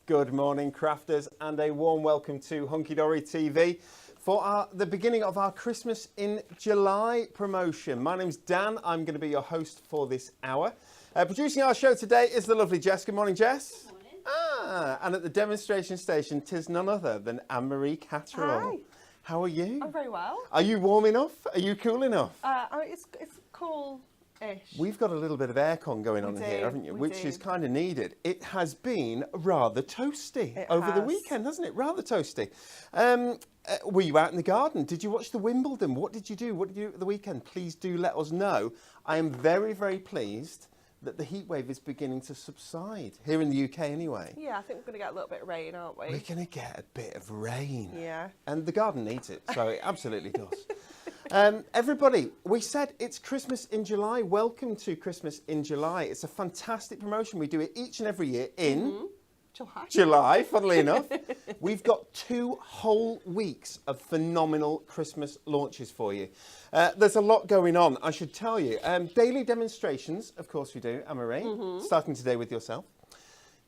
Good morning, crafters, and a warm welcome to Hunkydory TV for the beginning of our Christmas in July promotion. My name's Dan. I'm going to be your host for this hour. Producing our show today is the lovely Jess. Good morning, Jess. Good morning. And at the demonstration station, 'tis none other than Anne-Marie Catterall. Hi. How are you? I'm very well. Are you warm enough? Are you cool enough? It's cool-ish. We've got a little bit of aircon going on do, here, haven't you? we Which do. is kind of needed. It has been rather toasty It over the has. weekend, hasn't it? Rather toasty. Were you out in the garden? Did you watch the Wimbledon? What did you do? What did you do at the weekend? Please do let us know. I am very, very pleased that the heat wave is beginning to subside, here in the UK anyway. Yeah, I think we're going to get a little bit of rain, aren't we? We're going to get a bit of rain. Yeah. And the garden needs it, so it absolutely does. Everybody, we said it's Christmas in July. Welcome to Christmas in July. It's a fantastic promotion. We do it each and every year in July, funnily enough. We've got 2 whole weeks of phenomenal Christmas launches for you. There's a lot going on, I should tell you. Daily demonstrations, of course we do, Anne-Marie, starting today with yourself.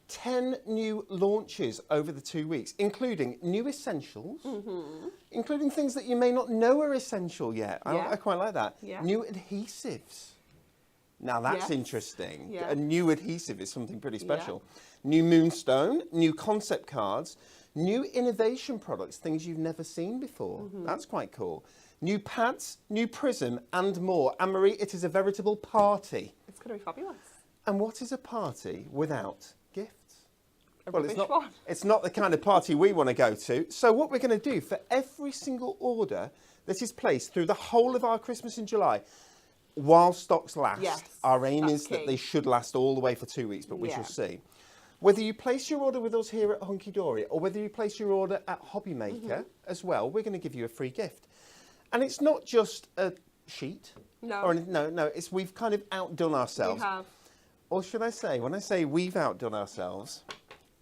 10 new launches over the 2 weeks, including new essentials, including things that you may not know are essential yet. Yeah. I quite like that. Yeah. New adhesives. Now that's Yes. interesting. Yeah. A new adhesive is something pretty special. New moonstone, new concept cards, new innovation products, things you've never seen before. That's quite cool. New pads, new prism, and more. Anne-Marie, it is a veritable party. It's going to be fabulous. And what is a party without gifts? A Well, it's rubbish not, one. it's not the kind of party we want to go to. So what we're going to do for every single order that is placed through the whole of our Christmas in July, while stocks last, Yes, our aim that's is that key. they should last all the way for 2 weeks, but we Yeah. shall see. Whether you place your order with us here at Hunkydory or whether you place your order at Hobby Maker as well, we're going to give you a free gift. And it's not just a sheet. No. Or anything, no, it's we've kind of outdone ourselves. We have. Or should I say, when I say we've outdone ourselves,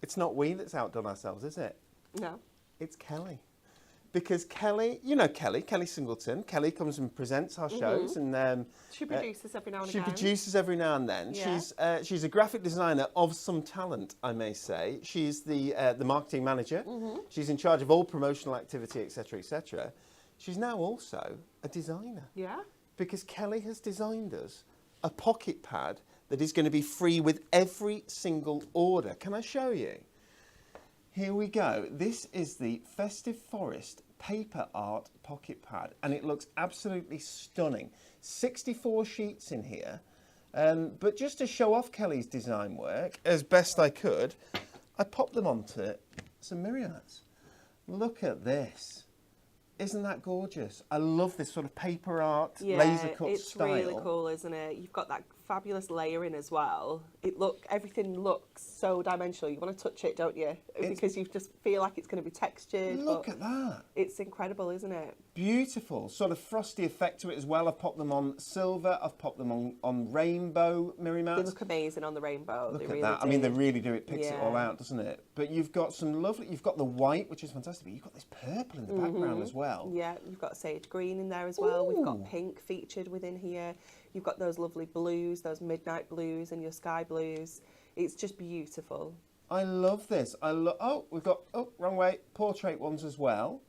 it's not we that's outdone ourselves, is it? No. It's Kelly. Because Kelly, you know Kelly Singleton. Kelly comes and presents our shows and She produces every now and she again. produces every now and then. Yeah. She's a graphic designer of some talent, I may say. She's the marketing manager. She's in charge of all promotional activity, etc., etc. She's now also a designer. Yeah. Because Kelly has designed us a pocket pad that is going to be free with every single order. Can I show you? Here we go. This is the Festive Forest paper art pocket pad, and it looks absolutely stunning. 64 sheets in here, but just to show off Kelly's design work as best I could, I popped them onto some myriads. Look at this. Isn't that gorgeous? I love this sort of paper art, laser cut it's style. really cool, isn't it? You've got that fabulous layering as well. Everything looks so dimensional. You want to touch it, don't you? Because you just feel like it's going to be textured. Look but at that. It's incredible, isn't it? Beautiful. Sort of frosty effect to it as well. I've popped them on silver. I've popped them on rainbow mirror They mats. look amazing on the rainbow. Look they at really that. I mean, they do. really do. It picks it all Yeah. out, doesn't it? But you've got some lovely... You've got the white, which is fantastic, but you've got this purple in the background as well. Yeah, you've got sage green in there as well. We've got Ooh. pink featured within here. You've got those lovely blues, those midnight blues and your sky blues. It's just beautiful. I love this. We've got... Oh, wrong way. Portrait ones as well.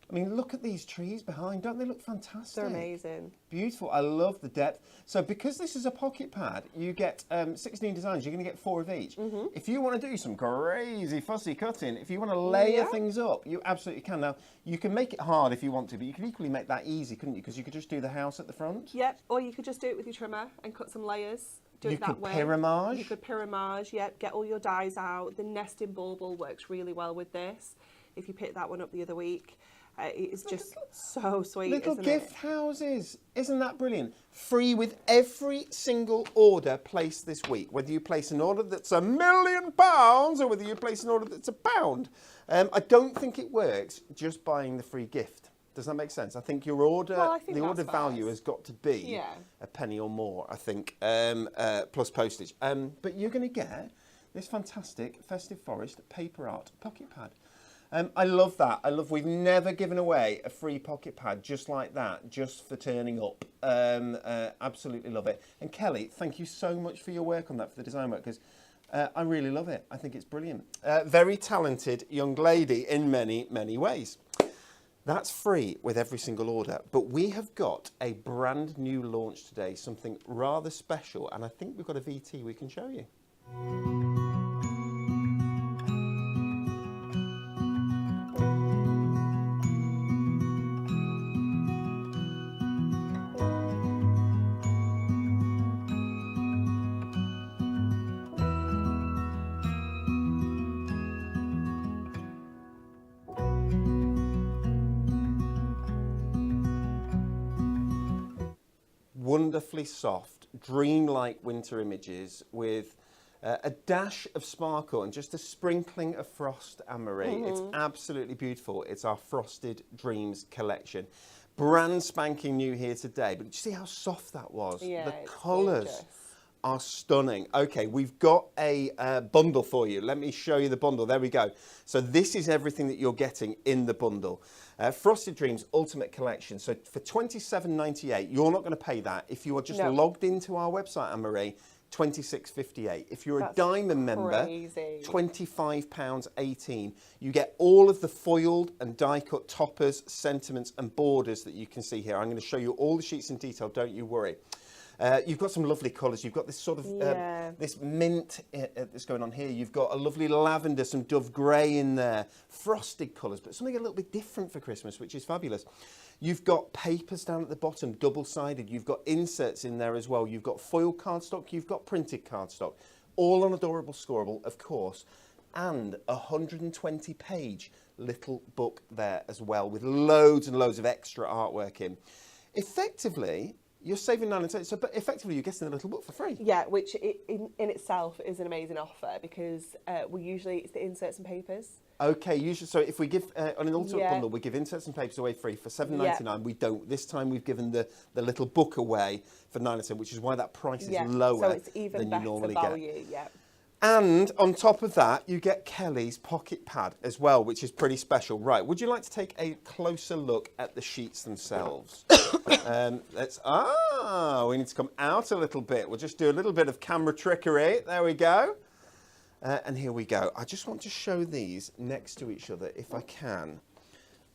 I mean, look at these trees behind. Don't they look fantastic? They're amazing. Beautiful. I love the depth. So because this is a pocket pad, you get 16 designs. You're going to get 4 of each. If you want to do some crazy fussy cutting, if you want to layer Yeah. things up, you absolutely can. Now, you can make it hard if you want to, but you could equally make that easy, couldn't you? Because you could just do the house at the front. Yep, or you could just do it with your trimmer and cut some layers. Do You it that could way. pyramage. You could pyramage, yep. Get all your dies out. The nesting bauble works really well with this. If you picked that one up the other week. It's just so sweet, Little isn't gift it? houses. Isn't that brilliant? Free with every single order placed this week. Whether you place an order that's £1 million or whether you place an order that's £1. I don't think it works just buying the free gift. Does that make sense? I think your order, Well, I think the that's order value fair. has got to be Yeah. a penny or more, I think, plus postage. But you're going to get this fantastic Festive Forest paper art pocket pad. I love that. We've never given away a free pocket pad just like that, just for turning up. Absolutely love it. And Kelly, thank you so much for your work on that, for the design work, because I really love it. I think it's brilliant. Very talented young lady in many, many ways. That's free with every single order. But we have got a brand new launch today, something rather special. And I think we've got a VT we can show you. Wonderfully soft, dreamlike winter images with a dash of sparkle and just a sprinkling of frost, Anne-Marie. It's absolutely beautiful. It's our Frosted Dreams collection. Brand spanking new here today. But did you see how soft that was? Yeah, the colours are stunning. Okay, we've got a bundle for you. Let me show you the bundle. There we go. So this is everything that you're getting in the bundle. Frosted Dreams Ultimate Collection. So for £27.98, you're not going to pay that. If you are just logged into our website, Anne-Marie, £26.58. If you're a Diamond member, £25.18. You get all of the foiled and die-cut toppers, sentiments and borders that you can see here. I'm going to show you all the sheets in detail, don't you worry. You've got some lovely colours. You've got this sort of this mint that's going on here. You've got a lovely lavender, some dove grey in there, frosted colours, but something a little bit different for Christmas, which is fabulous. You've got papers down at the bottom, double-sided. You've got inserts in there as well. You've got foil cardstock. You've got printed cardstock, all on Adorable Scoreable, of course, and a 120-page little book there as well with loads and loads of extra artwork in. Effectively, you're saving 9 so, but effectively, you're getting a little book for free. Yeah, which in itself is an amazing offer because it's the inserts and papers. Okay, usually, so if we give, on an ultimate bundle, we give inserts and papers away free for £7.99. We don't. This time we've given the little book away for £9, which is why that price is lower so it's even than better you normally value, get. And on top of that, you get Kelly's pocket pad as well, which is pretty special. Right, would you like to take a closer look at the sheets themselves? We need to come out a little bit. We'll just do a little bit of camera trickery. There we go. And here we go. I just want to show these next to each other, if I can,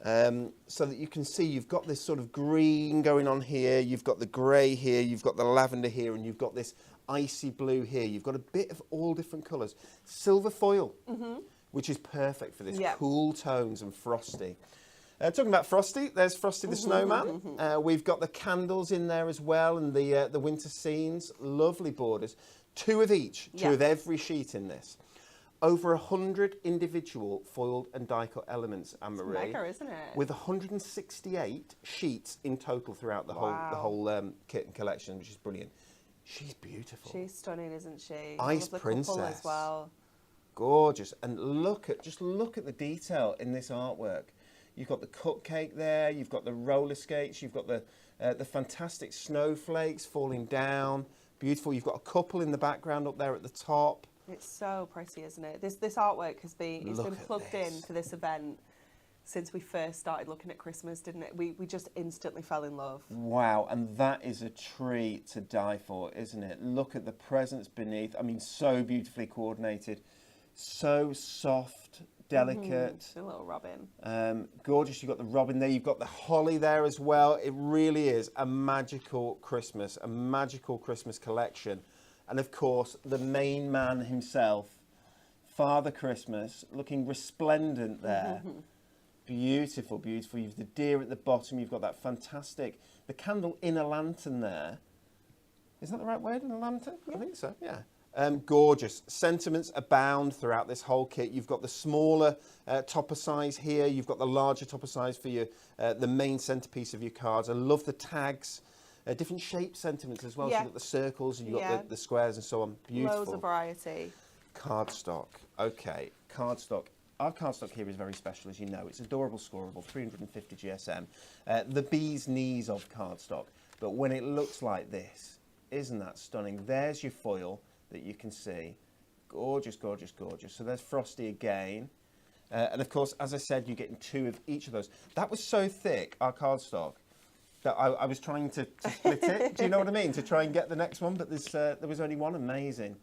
so that you can see you've got this sort of green going on here, you've got the grey here, you've got the lavender here, and you've got this icy blue here. You've got a bit of all different colours. Silver foil, which is perfect for this, cool tones and frosty. Talking about Frosty, there's Frosty the Snowman. We've got the candles in there as well and the winter scenes. Lovely borders. Two of each, two of every sheet in this. Over 100 individual foiled and die-cut elements, Anne-Marie. It's mega, isn't it? With 168 sheets in total throughout the whole kit and collection, which is brilliant. She's beautiful. She's stunning, isn't she? Ice Princess. As well. Gorgeous. And just look at the detail in this artwork. You've got the cupcake there. You've got the roller skates. You've got the fantastic snowflakes falling down. Beautiful. You've got a couple in the background up there at the top. It's so pretty, isn't it? This artwork has been plugged in for this event since we first started looking at Christmas, didn't it? We just instantly fell in love. Wow, and that is a treat to die for, isn't it? Look at the presents beneath. I mean, so beautifully coordinated, so soft, delicate. A little robin. Gorgeous. You've got the robin there. You've got the holly there as well. It really is a magical Christmas collection. And of course, the main man himself, Father Christmas, looking resplendent there. Beautiful, beautiful. You've the deer at the bottom. You've got that fantastic, the candle in a lantern there. Is that the right word, in a lantern? Yeah. I think so, yeah. Gorgeous. Sentiments abound throughout this whole kit. You've got the smaller topper size here. You've got the larger topper size for your the main centerpiece of your cards. I love the tags. Different shape sentiments as well. So you've got the circles and you've got the squares and so on. Beautiful. Loads of variety. Cardstock. Okay, cardstock. Our cardstock here is very special, as you know. It's Adorable Scoreable, 350 GSM. The bee's knees of cardstock. But when it looks like this, isn't that stunning? There's your foil that you can see. Gorgeous, gorgeous, gorgeous. So there's Frosty again. And of course, as I said, you're getting two of each of those. That was so thick, our cardstock, that I was trying to split it. Do you know what I mean? To try and get the next one, but there was only one. Amazing.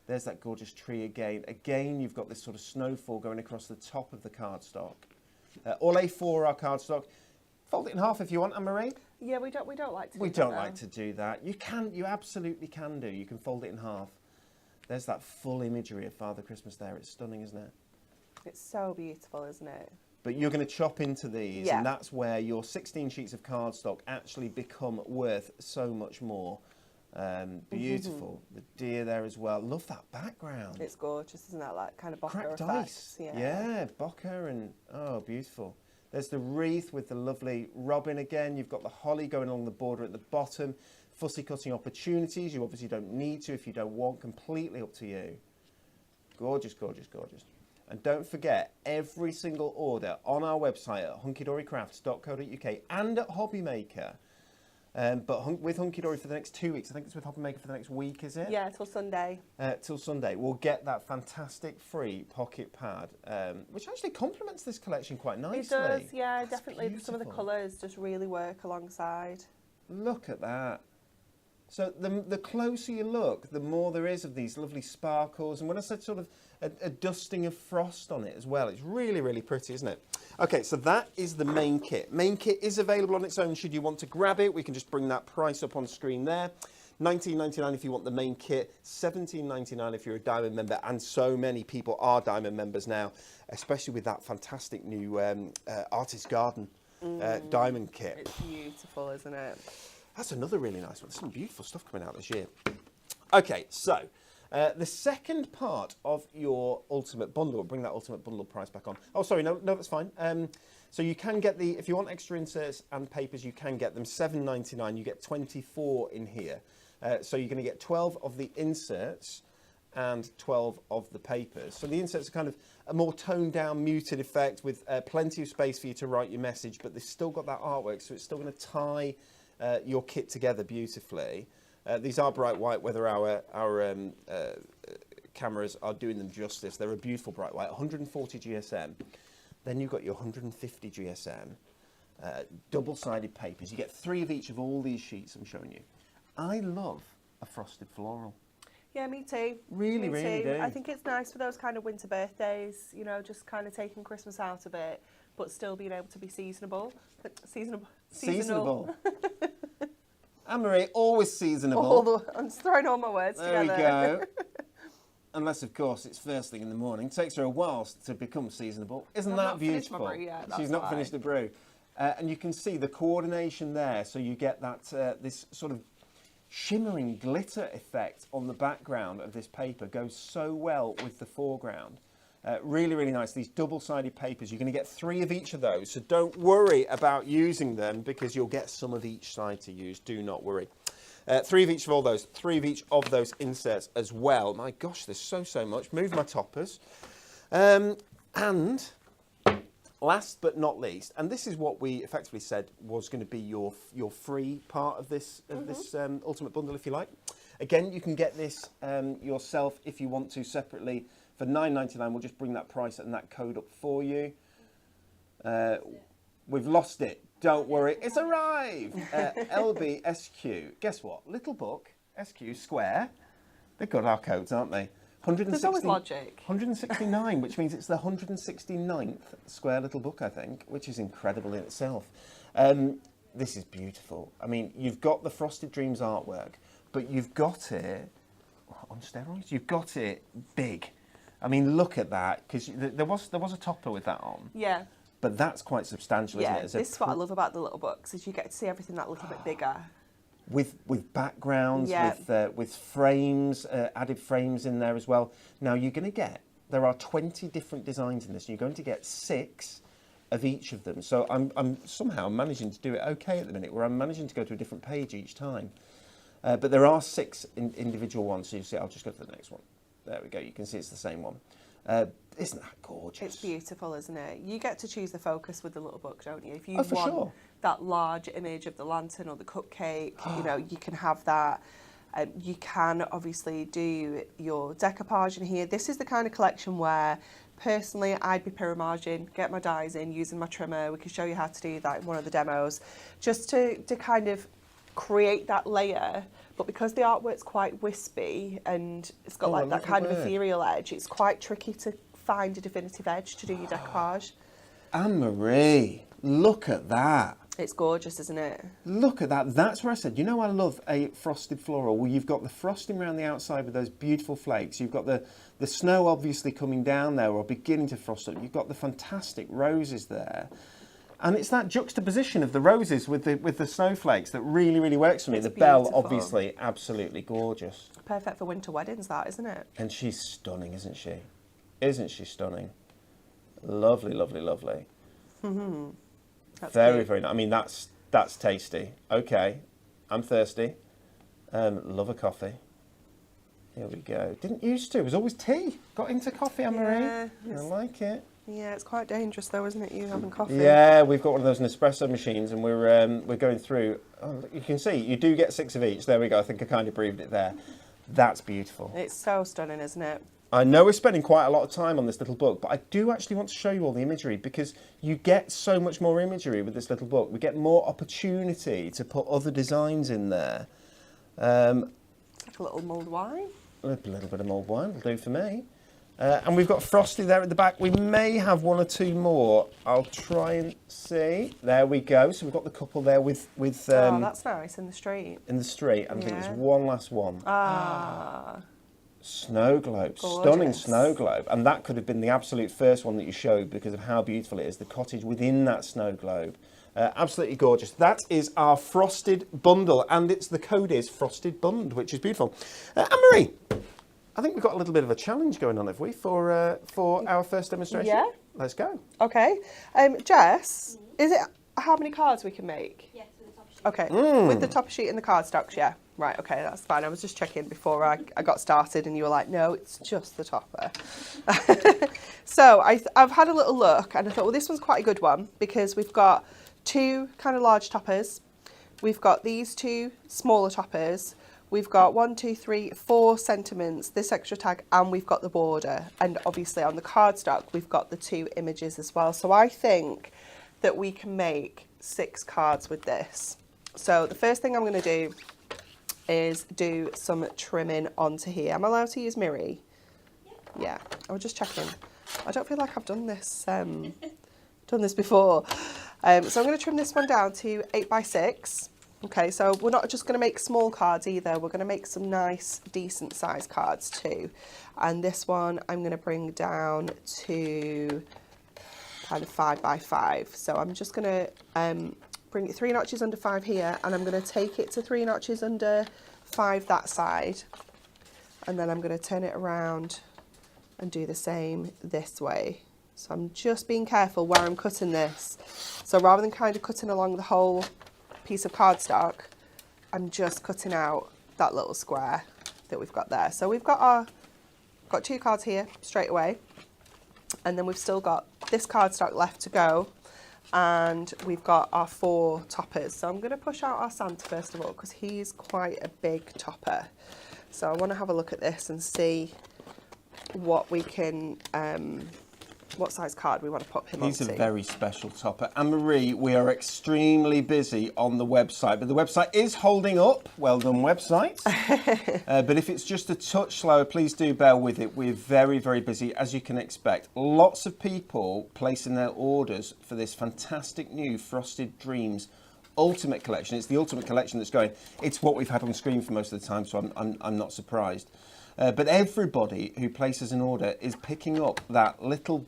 There's that gorgeous tree again. Again, you've got this sort of snowfall going across the top of the cardstock. All A4 are cardstock. Fold it in half if you want, Anne-Marie. Yeah, we don't like to do that. We don't like to do that. You absolutely can do. You can fold it in half. There's that full imagery of Father Christmas there. It's stunning, isn't it? It's so beautiful, isn't it? But you're going to chop into these, and that's where your 16 sheets of cardstock actually become worth so much more. Beautiful. The deer there as well. Love that background. It's gorgeous, isn't it? Like kind of bokeh Cracked effect. ice. Yeah, bokeh and, oh, beautiful. There's the wreath with the lovely robin again. You've got the holly going along the border at the bottom. Fussy cutting opportunities. You obviously don't need to if you don't want. Completely up to you. Gorgeous, gorgeous, gorgeous. And don't forget, every single order on our website at hunkydorycrafts.co.uk and at Hobbymaker, but with Hunkydory for the next 2 weeks. I think it's with Hobbymaker for the next week, is it? Yeah, till Sunday. Till Sunday. We'll get that fantastic free pocket pad, which actually complements this collection quite nicely. It does, yeah, It's definitely. beautiful. Some of the colours just really work alongside. Look at that. So the closer you look, the more there is of these lovely sparkles. And when I said sort of a dusting of frost on it as well, it's really, really pretty, isn't it? Okay, so that is the main kit. Main kit is available on its own should you want to grab it. We can just bring that price up on screen there. $19.99 if you want the main kit, $17.99 if you're a Diamond member, and so many people are Diamond members now, especially with that fantastic new Artist Garden Diamond kit. It's beautiful, isn't it? That's another really nice one. There's some beautiful stuff coming out this year. Okay, so the second part of your Ultimate Bundle, bring that Ultimate Bundle price back on. Oh, sorry, no, that's fine. So you can get if you want extra inserts and papers, you can get them. $7.99. You get 24 in here. So you're going to get 12 of the inserts and 12 of the papers. So the inserts are kind of a more toned down, muted effect with plenty of space for you to write your message, but they've still got that artwork, so it's still going to tie your kit together beautifully. These are bright white, whether our cameras are doing them justice. They're a beautiful bright white, 140 GSM. Then you've got your 150 GSM, double-sided papers. You get 3 of each of all these sheets I'm showing you. I love a frosted floral. Yeah, me too. Really, me really too. do. I think it's nice for those kind of winter birthdays, you know, just kind of taking Christmas out of it, but still being able to be seasonable. Seasonable. Anne-Marie, always seasonable. I'm just throwing all my words there together. we go. Unless, of course, it's first thing in the morning. It takes her a while to become seasonable. Isn't that beautiful? Brew yet, She's not finished the brew. And you can see the coordination there. So you get that this sort of shimmering glitter effect on the background of this paper. Goes so well with the foreground. Really, really nice. These double-sided papers, you're going to get 3 of each of those. So don't worry about using them because you'll get some of each side to use. Do not worry. 3 of each of all those. 3 of each of those inserts as well. My gosh, there's so much. Move my toppers. And last but not least, and this is what we effectively said was going to be your free part of this Ultimate Bundle, if you like. Again, you can get this yourself if you want to separately. For $9.99, we'll just bring that price and that code up for you. We've lost it. Don't worry, it's arrived. LBSQ. Guess what? Little book, SQ, square. They've got our codes, aren't they? There's always logic. 169, which means it's the 169th square little book, I think, which is incredible in itself. This is beautiful. I mean, you've got the Frosted Dreams artwork, but you've got it on steroids. You've got it big. I mean, look at that, because there was a topper with that on. Yeah. But that's quite substantial, isn't it? Yeah, this is what I love about the little books, is you get to see everything that little bit bigger. With backgrounds, yeah. with frames, added frames in there as well. Now you're going to get, there are 20 different designs in this, and you're going to get 6 of each of them. So I'm somehow managing to do it okay at the minute, where I'm managing to go to a different page each time. But there are 6 individual ones, so you see, I'll just go to the next one. There we go, you can see it's the same one. Isn't that gorgeous? It's beautiful, isn't it? You get to choose the focus with the little book, don't you? If you for want sure. that large image of the lantern or the cupcake, you know, you can have that. You can obviously do your decoupage in here. This is the kind of collection where, personally, I'd be pyramaging, get my dies in, using my trimmer. We can show you how to do that in one of the demos, just to kind of create that layer. But because the artwork's quite wispy and it's got like that kind of ethereal edge, it's quite tricky to find a definitive edge to do your decoupage. Anne-Marie, look at that. It's gorgeous, isn't it? Look at that. That's where I said, you know, I love a frosted floral. Well, you've got the frosting around the outside with those beautiful flakes. You've got the snow obviously coming down there or beginning to frost up. You've got the fantastic roses there. And it's that juxtaposition of the roses with the snowflakes that really, really works for me. The bell, obviously, absolutely gorgeous. Perfect for winter weddings, that, isn't it? And she's stunning, isn't she? Isn't she stunning? Lovely, lovely, lovely. Mm-hmm. Very, very nice. I mean, that's tasty. Okay, I'm thirsty. Love a coffee. Here we go. Didn't used to. It was always tea. Got into coffee, Anne-Marie. Yeah, I like it. Yeah, it's quite dangerous though, isn't it, you having coffee? Yeah, we've got one of those Nespresso machines and we're going through. Oh, you can see, you do get 6 of each. There we go. I think I kind of breathed it there. That's beautiful. It's so stunning, isn't it? I know we're spending quite a lot of time on this little book, but I do actually want to show you all the imagery because you get so much more imagery with this little book. We get more opportunity to put other designs in there. It's like a little mulled wine. A little bit of mulled wine will do for me. And we've got Frosty there at the back. We may have 1 or 2 more. I'll try and see. There we go. So we've got the couple there with oh, that's nice, in the street. In the street. And I think there's one last one. Ah. Snow globe. Gorgeous. Stunning snow globe. And that could have been the absolute first one that you showed because of how beautiful it is. The cottage within that snow globe. Absolutely gorgeous. That is our frosted bundle. And the code is Frosted Bund, which is beautiful. Anne-Marie. I think we've got a little bit of a challenge going on, have we, for our first demonstration? Yeah. Let's go. Okay. Jess, is it how many cards we can make? Yes, with the top sheet. Okay. With the top sheet and the card stocks, yeah. Right, okay, that's fine. I was just checking before I got started and you were like, no, it's just the topper. So I've had a little look and I thought, well, this one's quite a good one because we've got 2 kind of large toppers. We've got these 2 smaller toppers. We've got 1, 2, 3, 4 sentiments, this extra tag, and we've got the border. And obviously on the cardstock, we've got the 2 images as well. So I think that we can make 6 cards with this. So the first thing I'm going to do is do some trimming onto here. Am I allowed to use Miri? Yeah, I was just checking. I don't feel like I've done this before. So I'm going to trim this one down to 8x6. Okay, so we're not just going to make small cards either. We're going to make some nice, decent sized cards too. And this one I'm going to bring down to kind of 5x5. So I'm just going to bring it 3 notches under 5 here, and I'm going to take it to 3 notches under 5 that side. And then I'm going to turn it around and do the same this way. So I'm just being careful where I'm cutting this. So rather than kind of cutting along the whole piece of cardstock, I'm just cutting out that little square that we've got there. So we've got 2 cards here straight away, and then we've still got this cardstock left to go, and we've got our 4 toppers. So I'm going to push out our Santa first of all because he's quite a big topper. So I want to have a look at this and see what we can what size card we want to pop him onto. He's a very special topper. Anne-Marie, we are extremely busy on the website, but the website is holding up. Well done, website. But if it's just a touch slower, please do bear with it. We're very, very busy, as you can expect. Lots of people placing their orders for this fantastic new Frosted Dreams Ultimate Collection. It's the Ultimate Collection that's going. It's what we've had on screen for most of the time, so I'm not surprised. But everybody who places an order is picking up that little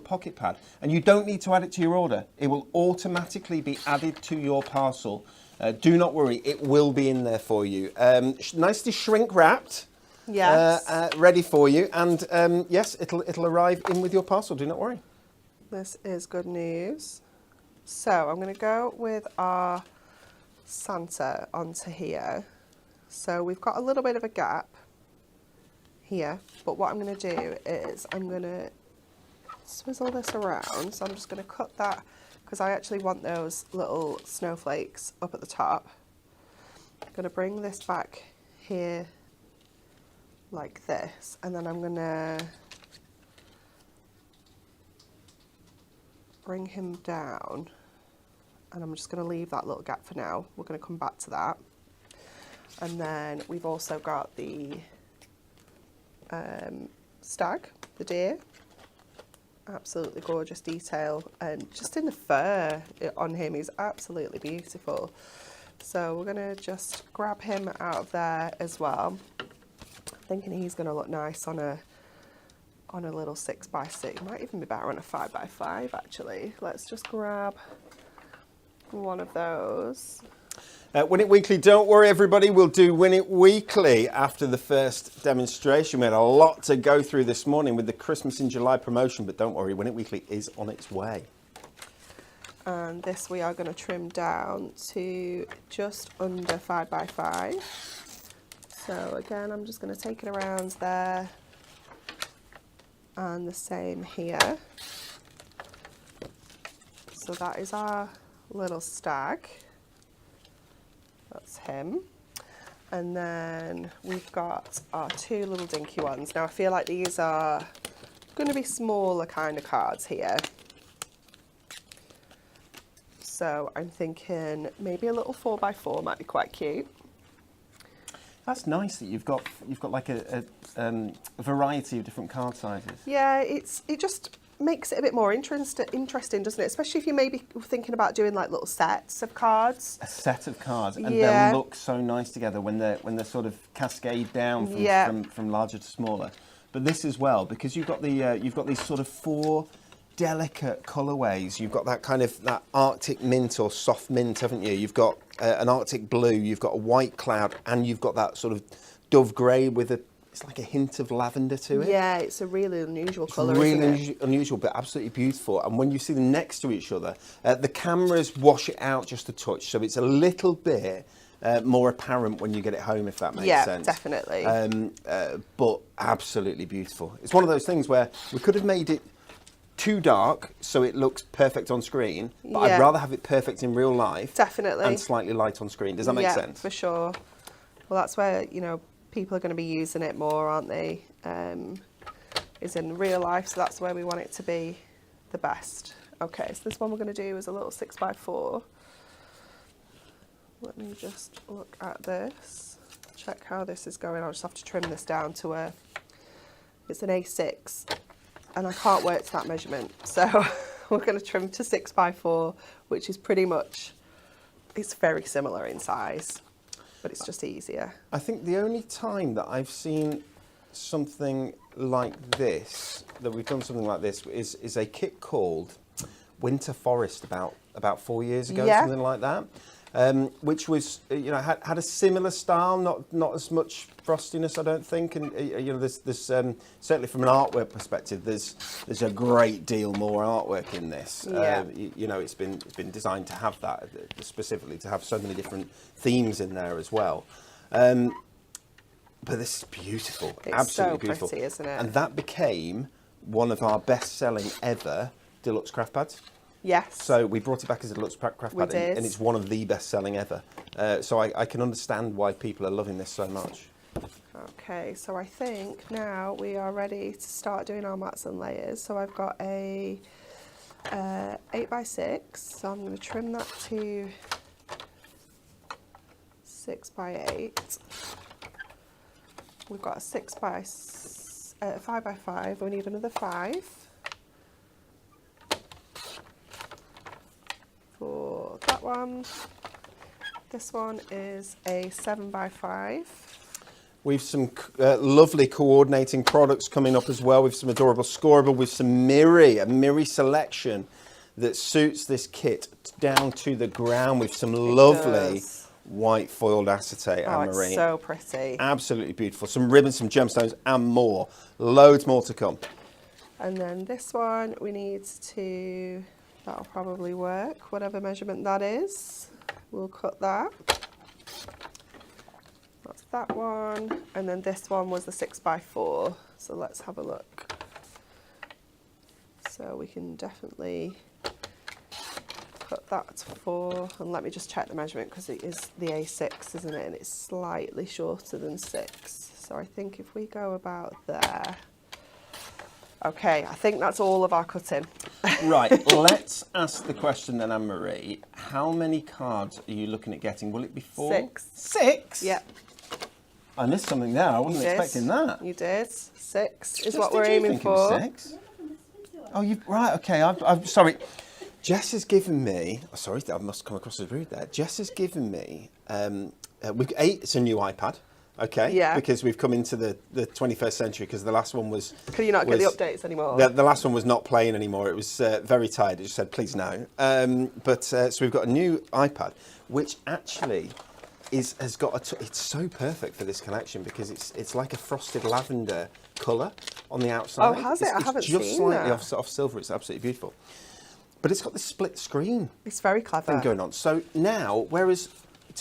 pocket pad, and you don't need to add it to your order. It will automatically be added to your parcel. Do not worry, it will be in there for you. Nicely shrink wrapped. Yes. Ready for you, and yes, it'll arrive in with your parcel. Do not worry. This is good news. So I'm going to go with our Santa onto here. So we've got a little bit of a gap here, but what I'm going to do is I'm going to swizzle this around. So I'm just going to cut that because I actually want those little snowflakes up at the top. I'm going to bring this back here like this, and then I'm going to bring him down and I'm just going to leave that little gap for now. We're going to come back to that. And then we've also got the stag, the deer. Absolutely gorgeous detail, and just in the fur on him, he's absolutely beautiful. So we're going to just grab him out of there as well. I'm thinking he's going to look nice on a little 6x6. Might even be better on a 5x5 actually. Let's just grab one of those. Win It Weekly, don't worry everybody, we'll do Win It Weekly after the first demonstration. We had a lot to go through this morning with the Christmas in July promotion, but don't worry, Win It Weekly is on its way. And this we are going to trim down to just under 5x5. So again, I'm just going to take it around there, and the same here. So that is our little stag. That's him. And then we've got our two little dinky ones. Now I feel like these are going to be smaller kind of cards here. So I'm thinking maybe a little 4x4 might be quite cute. That's nice that you've got like a variety of different card sizes. Yeah, it just makes it a bit more interesting, doesn't it? Especially if you maybe thinking about doing like little sets of cards. A set of cards, and Yeah. they'll look so nice together when they're sort of cascade down from larger to smaller. But this as well, because you've got these sort of 4 delicate colourways. You've got that kind of that Arctic mint or soft mint, haven't you? You've got an Arctic blue, you've got a white cloud, and you've got that sort of dove grey with it's like a hint of lavender to it. Yeah, it's a really unusual colour, Really isn't it? unusual, but absolutely beautiful. And when you see them next to each other, the cameras wash it out just a touch, so it's a little bit more apparent when you get it home, if that makes sense. Yeah, definitely. But absolutely beautiful. It's one of those things where we could have made it too dark so it looks perfect on screen, but I'd rather have it perfect in real life. Definitely. And slightly light on screen. Does that make sense? Yeah, for sure. Well, that's where, people are going to be using it more, aren't they? Is in real life, so that's where we want it to be the best. Okay, so this one we're going to do is a little 6x4. Let me just look at this, check how this is going. I'll just have to trim this down to it's an A6, and I can't work to that measurement, so we're going to trim to 6x4, which is pretty much, it's very similar in size, but it's just easier. I think the only time that I've seen something like this, that we've done something like this, is a kit called Winter Forest about 4 years ago, something like that. Which was, had a similar style, not as much frostiness, I don't think, and there's certainly from an artwork perspective, there's a great deal more artwork in this. Yeah. It's been designed to have that, specifically to have so many different themes in there as well. But this is beautiful, It's absolutely so beautiful, pretty, isn't it? And that became one of our best-selling ever deluxe craft pads. Yes. So we brought it back as a deluxe craft We pad, did. and it's one of the best-selling ever. So I can understand why people are loving this so much. Okay, so I think now we are ready to start doing our mats and layers. So I've got a 8x6, so I'm going to trim that to 6x8. We've got a 5x5, we need another 5 for that one. This one is a 7x5. We've some lovely coordinating products coming up as well. With some adorable scoreable, with some a Miri selection that suits this kit down to the ground, with some lovely white foiled acetate and marine. It's so pretty. Absolutely beautiful. Some ribbons, some gemstones, and more. Loads more to come. And then this one, we need to, that'll probably work, whatever measurement that is. We'll cut that. That's that one. And then this one was the 6x4. So let's have a look. So we can definitely cut that to 4. And let me just check the measurement, because it is the A6, isn't it? And it's slightly shorter than 6. So I think if we go about there. Okay, I think that's all of our cutting. Right, let's ask the question then, Anne-Marie. How many cards are you looking at getting? Will it be 4? 6. 6? Yep. I missed something there. I wasn't expecting that. You did. 6 is Jess, what we're did you aiming think it was for. 6? Oh, you right? Okay. I'm sorry. Jess has given me. Oh, sorry, I must come across as rude there. Jess has given me. It's a new iPad. Okay. Yeah. Because we've come into the 21st century. Because the last one was. Can you not get the updates anymore? The last one was not playing anymore. It was very tired. It just said, "Please no." So we've got a new iPad, which actually has got it's so perfect for this collection because it's like a frosted lavender colour on the outside. Oh, has it? I haven't seen that. It's just slightly off silver. It's absolutely beautiful. But it's got this split screen. It's very clever. Thing going on. So now, whereas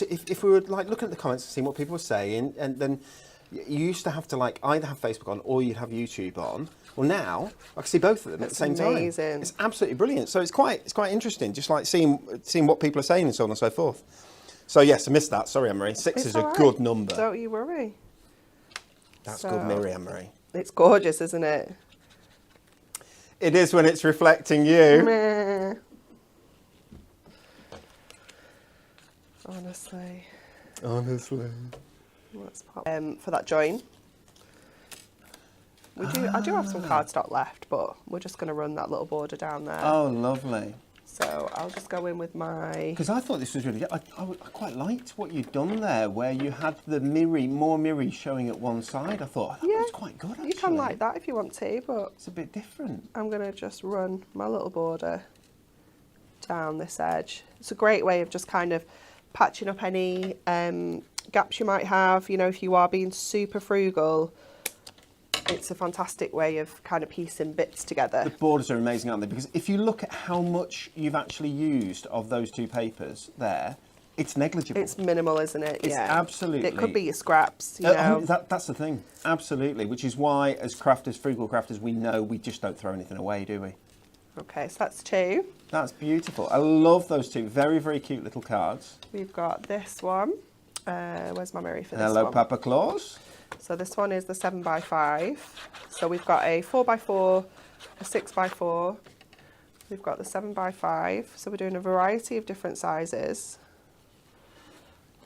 if we were like looking at the comments and seeing what people were saying, and then you used to have to like either have Facebook on or you'd have YouTube on. Well, now I can see both of them at the same time. It's absolutely brilliant. So it's quite interesting, just like seeing what people are saying and so on and so forth. So yes, I missed that. Sorry, Anne-Marie. 6 is a good number. Don't you worry. That's good mirror, Anne-Marie. It's gorgeous, isn't it? It is when it's reflecting you. Meh. Honestly. Let's pop for that join. I do have some cardstock left, but we're just going to run that little border down there. Oh, lovely. So I'll just go in with my... Because I thought this was really good. I quite liked what you'd done there, where you had the more mirror showing at one side. I thought, that was quite good, actually. You can like that if you want to, but... It's a bit different. I'm going to just run my little border down this edge. It's a great way of just kind of patching up any gaps you might have. You know, if you are being super frugal, it's a fantastic way of kind of piecing bits together. The borders are amazing, aren't they? Because if you look at how much you've actually used of those two papers there, it's negligible. It's minimal, isn't it? It's absolutely... It could be your scraps, you know. That's the thing. Absolutely. Which is why, as crafters, frugal crafters, we know we just don't throw anything away, do we? Okay, so that's 2. That's beautiful. I love those 2. Very, very cute little cards. We've got this one. Where's my Mary for this one? Hello, Papa Claus. So this one is the 7x5. So we've got a 4x4, a 6x4. We've got the 7x5. So we're doing a variety of different sizes.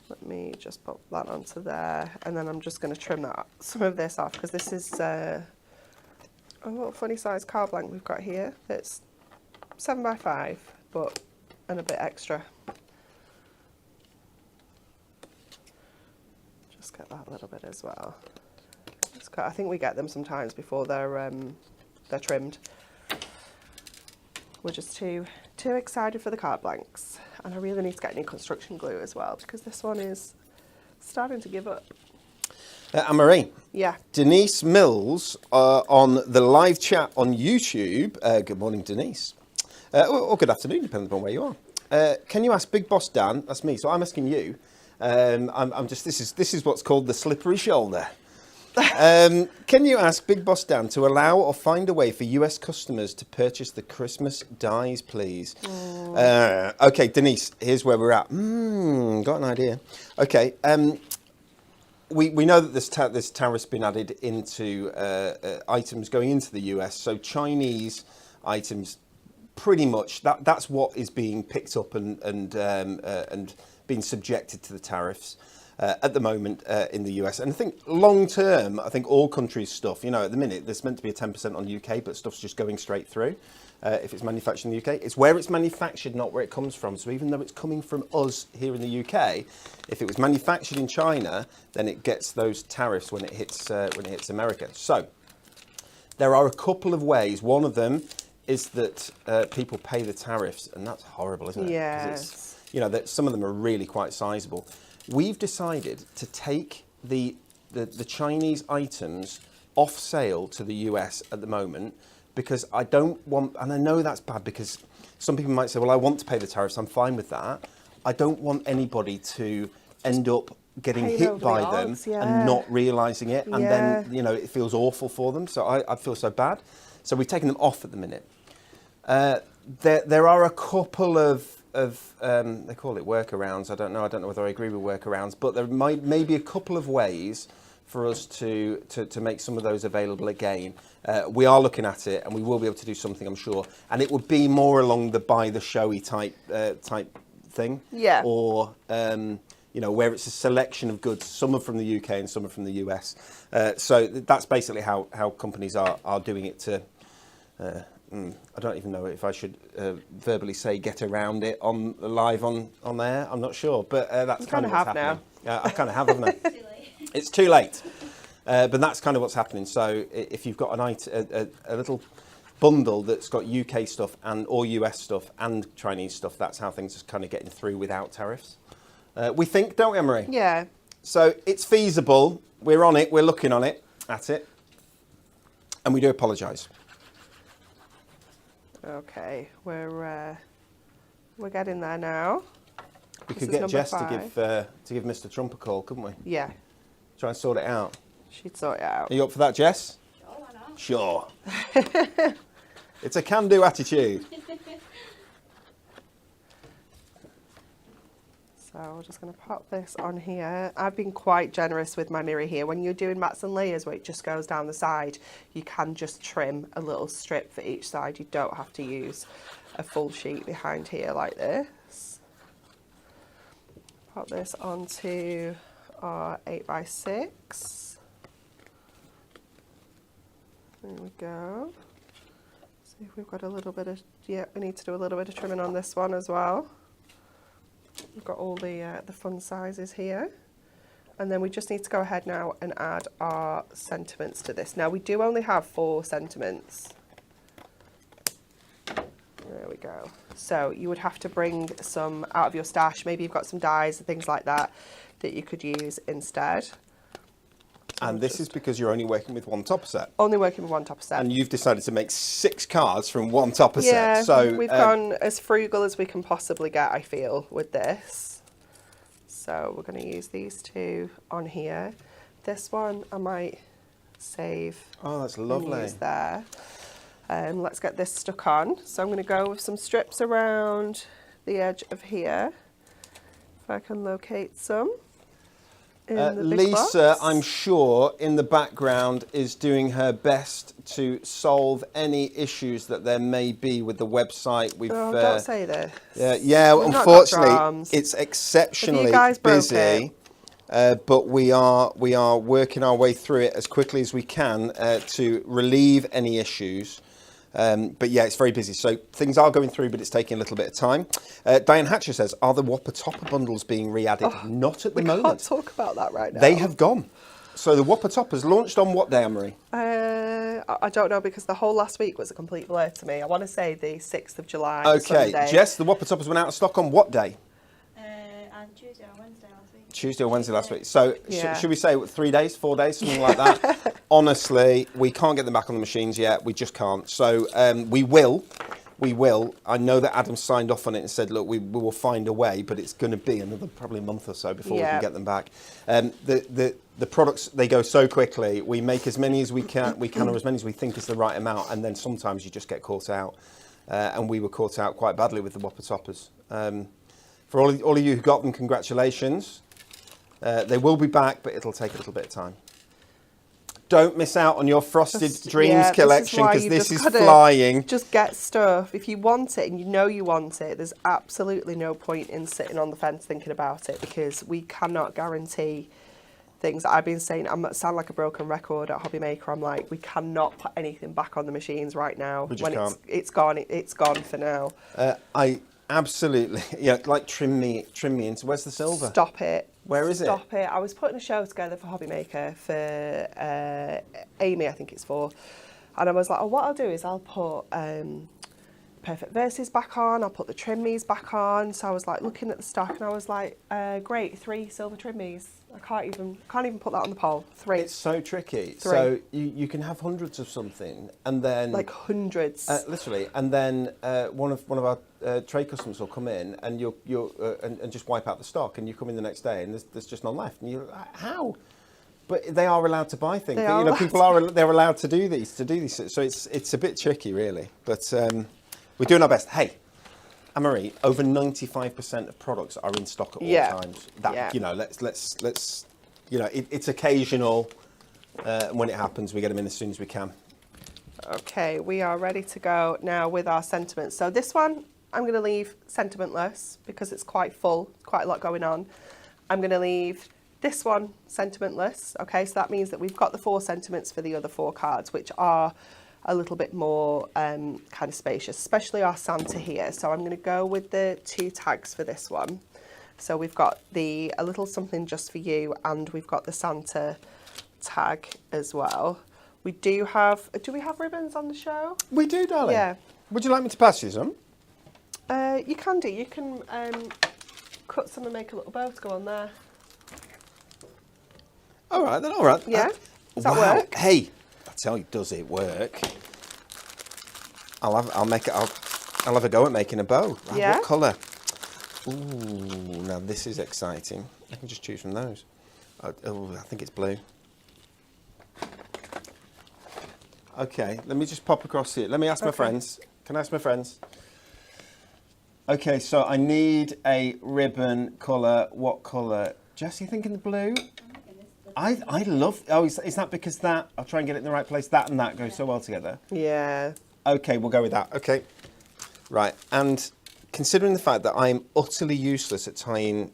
Let me just put that onto there. And then I'm just going to trim some of this off because this is a little funny size card blank we've got here. It's 7x5, but and a bit extra. Just get that a little bit as well. I think we get them sometimes before they're trimmed. We're just too excited for the card blanks, and I really need to get any construction glue as well because this one is starting to give up. Anne-Marie. Yeah. Denise Mills on the live chat on YouTube. Good morning, Denise. Or good afternoon, depending upon where you are. Can you ask Big Boss Dan? That's me. So I'm asking you. I'm just. This is what's called the slippery shoulder. Can you ask Big Boss Dan to allow or find a way for US customers to purchase the Christmas dies, please? Okay, Denise. Here's where we're at. Got an idea. Okay. We know that this tariff's been added into items going into the US. So Chinese items, pretty much that's what is being picked up and being subjected to the tariffs at the moment in the US. And I think long term, I think all countries' stuff. You know, at the minute there's meant to be a 10% on UK, but stuff's just going straight through. If it's manufactured in the UK, it's where it's manufactured, not where it comes from. So even though it's coming from us here in the UK, if it was manufactured in China, then it gets those tariffs when it hits America. So there are a couple of ways. One of them is that people pay the tariffs, and that's horrible, isn't it? Yes. You know, that some of them are really quite sizable. We've decided to take the Chinese items off sale to the US at the moment, because I don't want, and I know that's bad because some people might say, well, I want to pay the tariffs, I'm fine with that. I don't want anybody to end up getting hit by them and not realising it, and then, you know, it feels awful for them. So I feel so bad. So we've taken them off at the minute. There are a couple of they call it workarounds. I don't know whether I agree with workarounds, but there may be a couple of ways for us to make some of those available again. We are looking at it, and we will be able to do something, I'm sure. And it would be more along the buy the showy type thing. Yeah. Or you know, where it's a selection of goods. Some are from the UK and some are from the US. So that's basically how companies are doing it to. I don't even know if I should verbally say get around it on live on there. I'm not sure, but that's kind of what's happening. I kind of have, haven't I? Too late. It's too late, but that's kind of what's happening. So if you've got a little bundle that's got UK stuff or US stuff and Chinese stuff, that's how things are kind of getting through without tariffs. We think, don't we, Emery? Yeah. So it's feasible. We're on it. We're looking at it, and we do apologise. Okay, we're getting there now. We This could is get Jess number to give Mr. Trump a call, couldn't we? Yeah, Try and sort it out. she'd sort it out. Are you up for that, Jess? Oh, why not? Sure. It's a can-do attitude. So we're just going to pop this on here. I've been quite generous with my mirror here. When you're doing mats and layers where it just goes down the side, you can just trim a little strip for each side. You don't have to use a full sheet behind here like this. Pop this onto our 8x6. There we go. See if we've got a little bit of, yeah, we need to do a little bit of trimming on this one as well. We've got all the fun sizes here. And then we just need to go ahead now and add our sentiments to this. Now we do only have 4 sentiments. There we go. So you would have to bring some out of your stash. Maybe you've got some dies and things like that that you could use instead. And this is because you're only working with one topper set. Only working with one topper set. And you've decided to make 6 cards from one topper yeah, set. So we've gone as frugal as we can possibly get, I feel, with this. So we're going to use these 2 on here. This one I might save. Oh, that's and lovely. use there. Let's get this stuck on. So I'm going to go with some strips around the edge of here. If I can locate some. Lisa, I'm sure, in the background is doing her best to solve any issues that there may be with the website. We've don't say this. yeah, We've not got unfortunately, drums. it's exceptionally guys broke busy. But we are working our way through it as quickly as we can to relieve any issues. But yeah, it's very busy. So things are going through, but it's taking a little bit of time. Diane Hatcher says, are the Whopper Topper bundles being re-added? Not at the moment. We can't talk about that right now. They have gone. So the Whopper Toppers launched on what day, Anne-Marie? I don't know, because the whole last week was a complete blur to me. I want to say the 6th of July. Okay, Sunday. Jess, the Whopper Toppers went out of stock on what day? On Tuesday or Wednesday last week. Tuesday or Wednesday last week. So Yeah. should we say 3 days, 4 days, something like that? Honestly, we can't get them back on the machines yet. We just can't. So we will. I know that Adam signed off on it and said, look, we will find a way, but it's going to be another probably a month or so before we can get them back. The products, they go so quickly. We make as many as we can or as many as we think is the right amount, and then sometimes you just get caught out. And we were caught out quite badly with the Whopper Toppers. For all of you who got them, congratulations. They will be back, but it'll take a little bit of time. Don't miss out on your Frosted Dreams collection, because this is flying. Just get stuff. If you want it and you know you want it, there's absolutely no point in sitting on the fence thinking about it, because we cannot guarantee things. I've been saying, I sound like a broken record at Hobby Maker. I'm like, we cannot put anything back on the machines right now. We just can't. It's gone for now. I absolutely, yeah, like trim me into, where's the silver? Stop it. Where is it? Stop it. I was putting a show together for Hobby Maker for Amy, I think it's for. And I was like, oh, what I'll do is I'll put Perfect Verses back on, I'll put the trim me's back on. So I was like looking at the stock and I was like, great, 3 silver trim me's. I can't even put that on the poll. 3. It's so tricky. 3. So you can have hundreds of something, and then like hundreds, literally, and then one of our trade customers will come in and and just wipe out the stock, and you come in the next day and there's just none left, and you're like, how? But they are allowed to buy things. They're allowed to do these. So it's a bit tricky, really. But we're doing our best. Hey, Anne-Marie, over 95% of products are in stock at all times. Let's it's occasional And when it happens, we get them in as soon as we can. Okay, we are ready to go now with our sentiments. So this one, I'm going to leave sentimentless because it's quite full, quite a lot going on. I'm going to leave this one sentimentless. Okay, so that means that we've got the 4 sentiments for the other 4 cards, which are a little bit more kind of spacious, especially our Santa here. So I'm going to go with the 2 tags for this one. So we've got a little something just for you, and we've got the Santa tag as well. We do we have ribbons on the show? We do, darling. Yeah. Would you like me to pass you some? You can do. You can cut some and make a little bow to go on there. All right, then, all right. Yeah? Does that wow. work? Hey, I tell you, does it work? I'll have a go at making a bow. Right, Yeah. what colour? Ooh, now this is exciting. I can just choose from those. Oh, I think it's blue. Okay, let me just pop across here. Let me ask my friends. Can I ask my friends? Okay, so I need a ribbon colour. What colour? Jess, you thinking the blue? I love... Oh, is that because that... I'll try and get it in the right place. That and that go so well together. Yeah. Okay, we'll go with that. Okay. Right, and considering the fact that I'm utterly useless at tying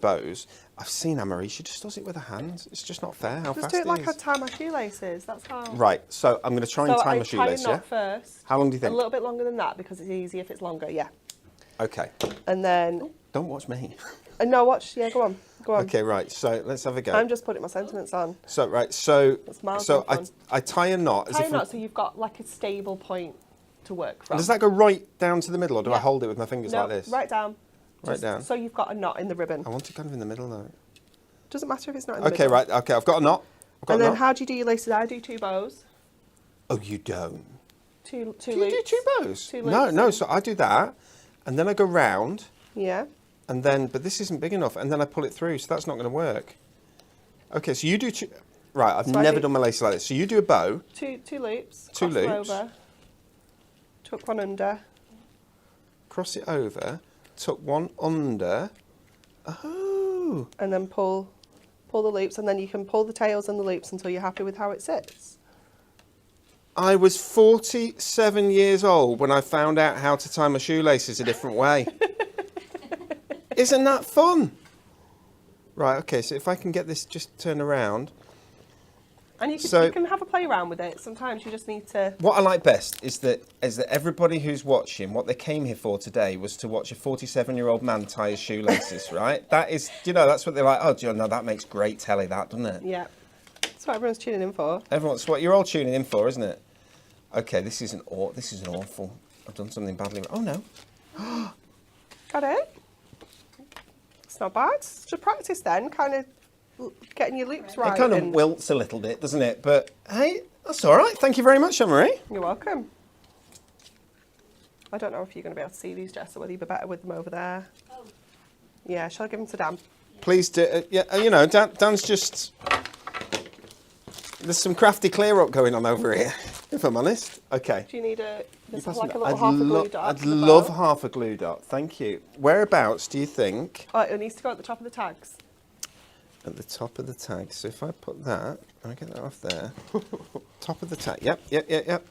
bows, I've seen Anne-Marie, she just does it with her hands. It's just not fair how Just fast do it it like is. I tie my shoelaces. That's how. Right, so I'm going to try and tie my shoelace, tie a yeah? knot first. How long do you think? A little bit longer than that because it's easy if it's longer. Yeah. Okay. And then. Don't watch me. No, watch. Yeah, go on. Go on. Okay, right, so let's have a go. I'm just putting my sentiments on. So, right, so miles more fun. I tie a knot. Tie a knot so you've got like a stable point to work from. Does that go right down to the middle, or do I Yeah. hold it with my fingers No, like this? right down. Right Just down. So you've got a knot in the ribbon. I want it kind of in the middle, though. Doesn't matter if it's not in the Okay, middle. right, okay, I've got a knot. And then how do you do your laces? I do 2 bows. Oh, you don't? Two Do you loops. do 2 bows? Two No, loops no, in. so I do that, and then I go round, Yeah. and then, but this isn't big enough, and then I pull it through, so that's not going to work. Okay, so you do 2, right, I've So I never do- done my laces like this. So you do a bow, Two loops. 2 cross them loops. over. Tuck one under. cross it over, tuck one under. Oh, And then pull the loops, and then you can pull the tails and the loops until you're happy with how it sits. I was 47 years old when I found out how to tie my shoelaces a different way. Isn't that fun? Right, okay, so if I can get this just turn around. And you can, So- you can have a play around with it. Sometimes you just need to... What I like best is that everybody who's watching, what they came here for today was to watch a 47-year-old man tie his shoelaces, right? That is, that's what they're like, oh, no, that makes great telly, that, doesn't it? Yeah. That's what everyone's tuning in for. Everyone's what you're all tuning in for, isn't it? Okay, this is awful. I've done something badly. Oh, no. Got it? It's not bad. Just practice then, kind of getting your loops right. It kind of and- wilts a little bit, doesn't it? But, hey, that's all right. Thank you very much, Anne-Marie. You're welcome. I don't know if you're going to be able to see these, Jess, or whether you'd be better with them over there. Oh. Yeah, shall I give them to Dan? Please do. Dan's just... There's some crafty clear-up going on over here, if I'm honest. Okay. Do you need a... This You is pass like me a that. little half a glue dot. I'd for the love bow. half a glue dot. Thank you. Whereabouts do you think? Oh, it needs to go at the top of the tags. At the top of the tag. So if I put that, I get that off there. Top of the tag. Yep.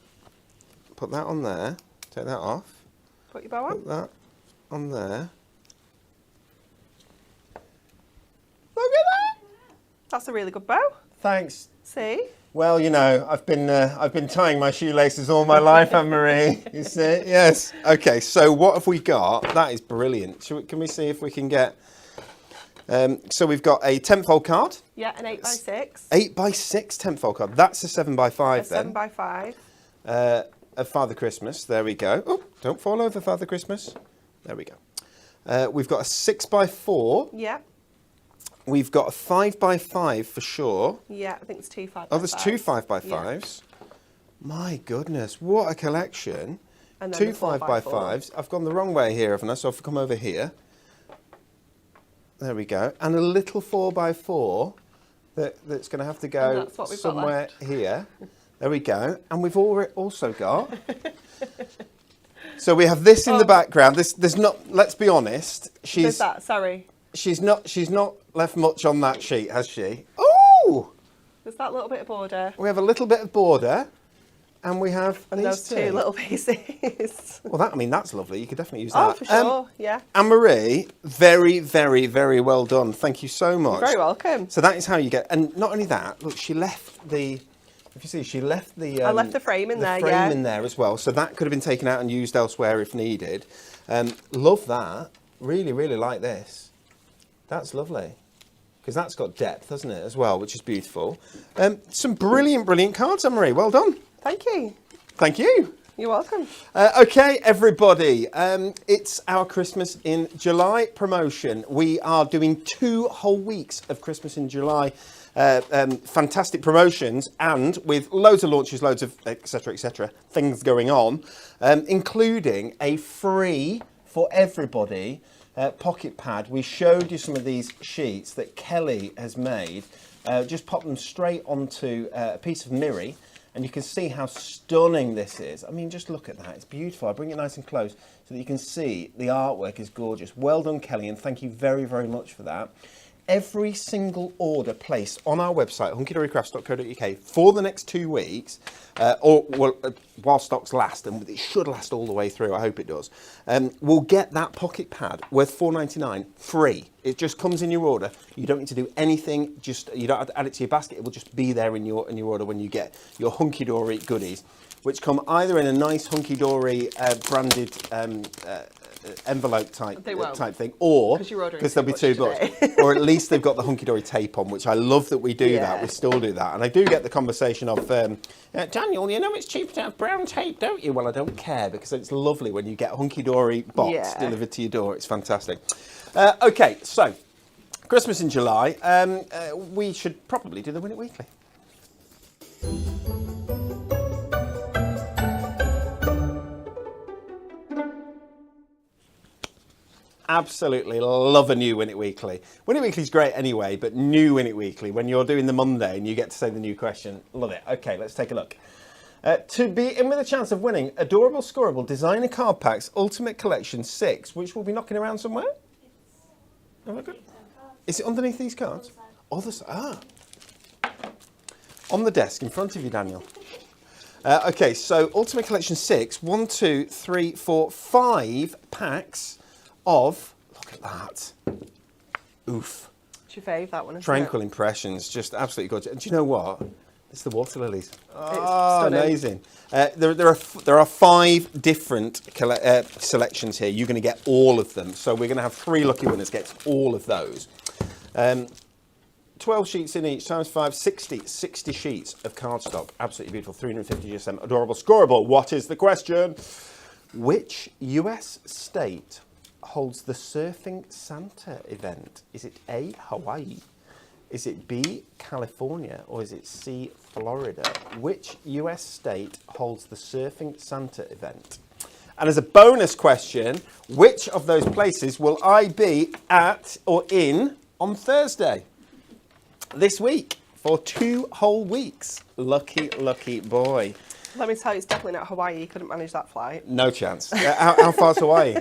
Put that on there. Take that off. Put your bow on. Put that on there. Look at that. That's a really good bow. Thanks. See? Well, I've been tying my shoelaces all my life, Anne-Marie. You see? Yes. Okay. So what have we got? That is brilliant. Can we see if we can get? So we've got a 10-fold card. Yeah, an 8x6. 8x6 10-fold card. That's a 7x5 A then. 7x5. Of Father Christmas. There we go. Oh, don't fall over, Father Christmas. There we go. We've got a 6x4. Yeah. We've got a 5x5 for sure. Yeah, I think it's 2 5x5s. Oh, there's 2 5x5s. Yeah. My goodness, what a collection. And then 2 the 5x5s. I've gone the wrong way here, haven't I? So I've come over here. There we go. And a little 4x4 that's going to have to And go that's what we've got somewhere left. here. There we go. And we've also got... So we have this in the background. There's not... Let's be honest. There's that, sorry. She's not left much on that sheet, has she? Oh! There's that little bit of border. We have a little bit of border, and we have And these those two little pieces. Well, that's lovely. You could definitely use Oh, that. for sure, yeah. Anne-Marie, very, very, very well done. Thank you so much. You're very welcome. So that is how you get, and not only that, look, she left the, if you see, she left the... I left the frame in there, frame yeah. in there as well, so that could have been taken out and used elsewhere if needed. Love that. Really, really like this. That's lovely. Because that's got depth, hasn't it, as well, which is beautiful. Some brilliant, brilliant cards, Anne-Marie. Well done. Thank you. Thank you. You're welcome. Okay, everybody, it's our Christmas in July promotion. We are doing 2 whole weeks of Christmas in July fantastic promotions, and with loads of launches, loads of etc., things going on, including a free for everybody pocket pad. We showed you some of these sheets that Kelly has made. Just pop them straight onto a piece of mirror, and you can see how stunning this is. I mean, just look at that. It's beautiful. I bring it nice and close so that you can see the artwork is gorgeous. Well done, Kelly, and thank you very, very much for that. Every single order placed on our website, hunkydorycrafts.co.uk, for the next 2 weeks, while stocks last, and it should last all the way through, I hope it does, will get that pocket pad worth $4.99 free. It just comes in your order. You don't need to do anything. You don't have to add it to your basket. It will just be there in your order when you get your Hunkydory goodies, which come either in a nice Hunkydory branded envelope type thing, or because there'll be too much, or at least they've got the Hunkydory tape on, which I love that we do that. We still do that, and I do get the conversation of Daniel, you know it's cheaper to have brown tape, don't you? Well, I don't care, because it's lovely when you get a Hunkydory box delivered to your door. It's fantastic. Okay, so Christmas in July. We should probably do the Win It Weekly. Absolutely love a new Win It Weekly. Win It Weekly's great anyway, but new Win It Weekly, when you're doing the Monday and you get to say the new question, love it. Okay, let's take a look. To be in with a chance of winning Adorable Scoreable Designer Card Packs Ultimate Collection 6, which will be knocking around somewhere. Have a look. Is it underneath these cards? Other side. On the desk in front of you, Daniel. Okay, so Ultimate Collection 6, 1, 2, 3, 4, 5 packs of, look at that. Oof. It's your fave, that one, isn't Tranquil it? Impressions, just absolutely gorgeous. And do you know what? It's the water lilies. Oh, amazing. There are 5 different selections here. You're going to get all of them. So we're going to have 3 lucky winners get all of those. 12 sheets in each, times 5, 60 sheets of cardstock. Absolutely beautiful, 350 GSM, adorable, scoreable. What is the question? Which US state holds the Surfing Santa event? Is it A, Hawaii? Is it B, California? Or is it C, Florida? Which US state holds the Surfing Santa event? And as a bonus question, which of those places will I be at or in on Thursday this week for 2 whole weeks? Lucky, lucky boy. Let me tell you, it's definitely not Hawaii. You couldn't manage that flight. No chance. How far's Hawaii?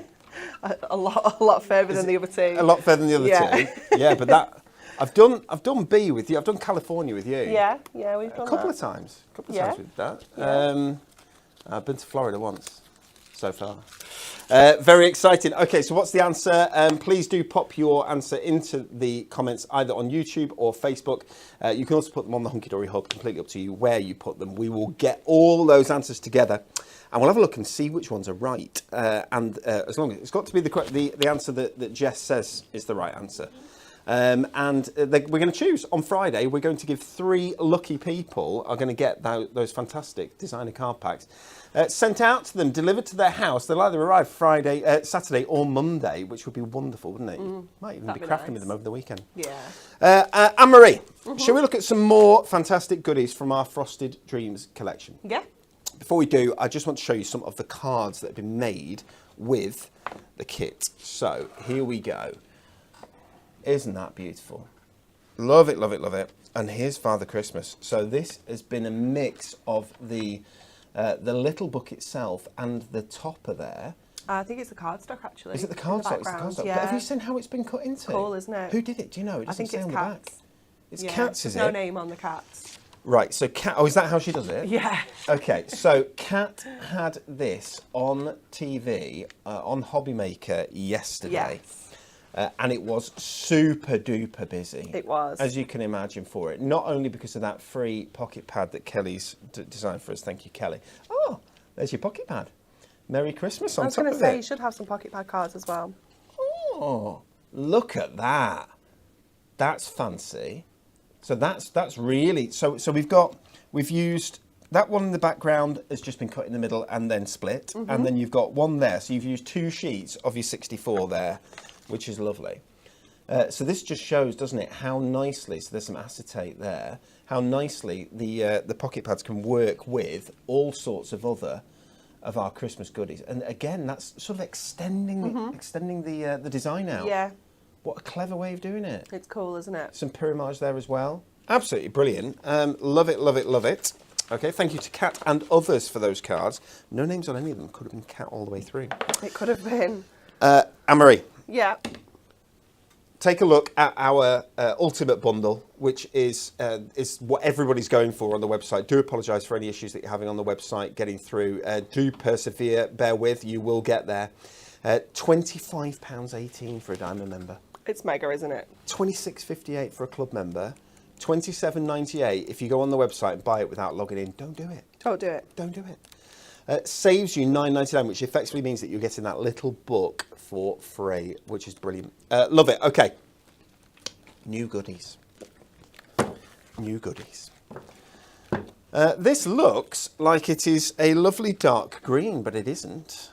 A lot further than the other 2. A lot further than the other 2. Yeah, but that I've done B with you. I've done California with you. Yeah, we've done a couple of times. A couple of times with that. Yeah. I've been to Florida once so far. Very exciting. Okay, so what's the answer? Please do pop your answer into the comments either on YouTube or Facebook. You can also put them on the Hunkydory Hub, completely up to you where you put them. We will get all those answers together and we'll have a look and see which ones are right. As long as it's got to be the answer that Jess says is the right answer. We're going to choose on Friday. We're going to give 3 lucky people are going to get those fantastic designer card packs sent out to them, delivered to their house. They'll either arrive Saturday or Monday, which would be wonderful, wouldn't it? Might even be crafting with them over the weekend. Yeah. Anne-Marie, shall we look at some more fantastic goodies from our Frosted Dreams collection? Yeah. Before we do, I just want to show you some of the cards that have been made with the kit. So here we go. Isn't that beautiful? Love it, love it, love it. And here's Father Christmas. So this has been a mix of the little book itself and the topper there. I think it's the cardstock, actually. Is it the cardstock? It's the cardstock. Yeah. But have you seen how it's been cut into? Cool, isn't it? Who did it? Do you know? It I think it's cats. It's cats, is it? No name on the cats. Right, so Kat, oh, is that how she does it? Yeah. Okay, so Kat had this on TV, on Hobbymaker yesterday. Yes. And it was super duper busy. It was. As you can imagine for it. Not only because of that free pocket pad that Kelly's designed for us. Thank you, Kelly. Oh, there's your pocket pad. Merry Christmas on top of it. I was going to say, you should have some pocket pad cards as well. Oh, look at that. That's fancy. So that's really, so we've used, that one in the background has just been cut in the middle and then split. Mm-hmm. And then you've got one there. So you've used 2 sheets of your 64 there, which is lovely. So this just shows, doesn't it, how nicely, so there's some acetate there, how nicely the pocket pads can work with all sorts of other of our Christmas goodies. And again, that's sort of extending the design out. Yeah. What a clever way of doing it. It's cool, isn't it? Some pyramage there as well. Absolutely brilliant. Love it, love it, love it. Okay, thank you to Kat and others for those cards. No names on any of them. Could have been Kat all the way through. It could have been. Anne-Marie. Yeah. Take a look at our ultimate bundle, which is what everybody's going for on the website. Do apologise for any issues that you're having on the website getting through. Do persevere, bear with, you will get there. £25.18 for a diamond member. It's mega, isn't it? £26.58 for a club member. £27.98 if you go on the website and buy it without logging in. Don't do it. Don't do it. Don't do it. Saves you £9.99, which effectively means that you're getting that little book for free, which is brilliant. Love it. Okay. New goodies. New goodies. This looks like it is a lovely dark green, but it isn't.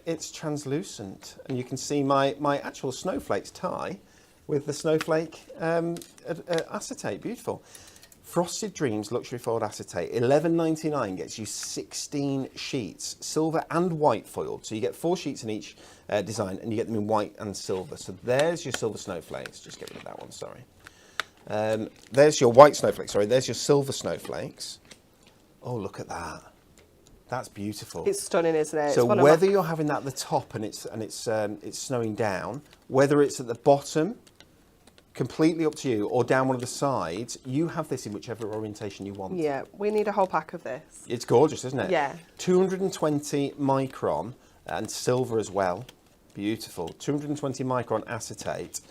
It's translucent, and you can see my actual snowflakes tie with the snowflake acetate. Beautiful. Frosted Dreams Luxury Foiled Acetate, $11.99 gets you 16 sheets, silver and white foiled. So you get 4 sheets in each design, and you get them in white and silver. So there's your silver snowflakes. Just get rid of that one, sorry. There's your white snowflakes, sorry. There's your silver snowflakes. Oh, look at that. That's beautiful. It's stunning, isn't it? So whether you're having that at the top and it's snowing down, whether it's at the bottom, completely up to you, or down one of the sides, you have this in whichever orientation you want. Yeah, we need a whole pack of this. It's gorgeous, isn't it? Yeah. 220 micron and silver as well. Beautiful. 220 micron acetate.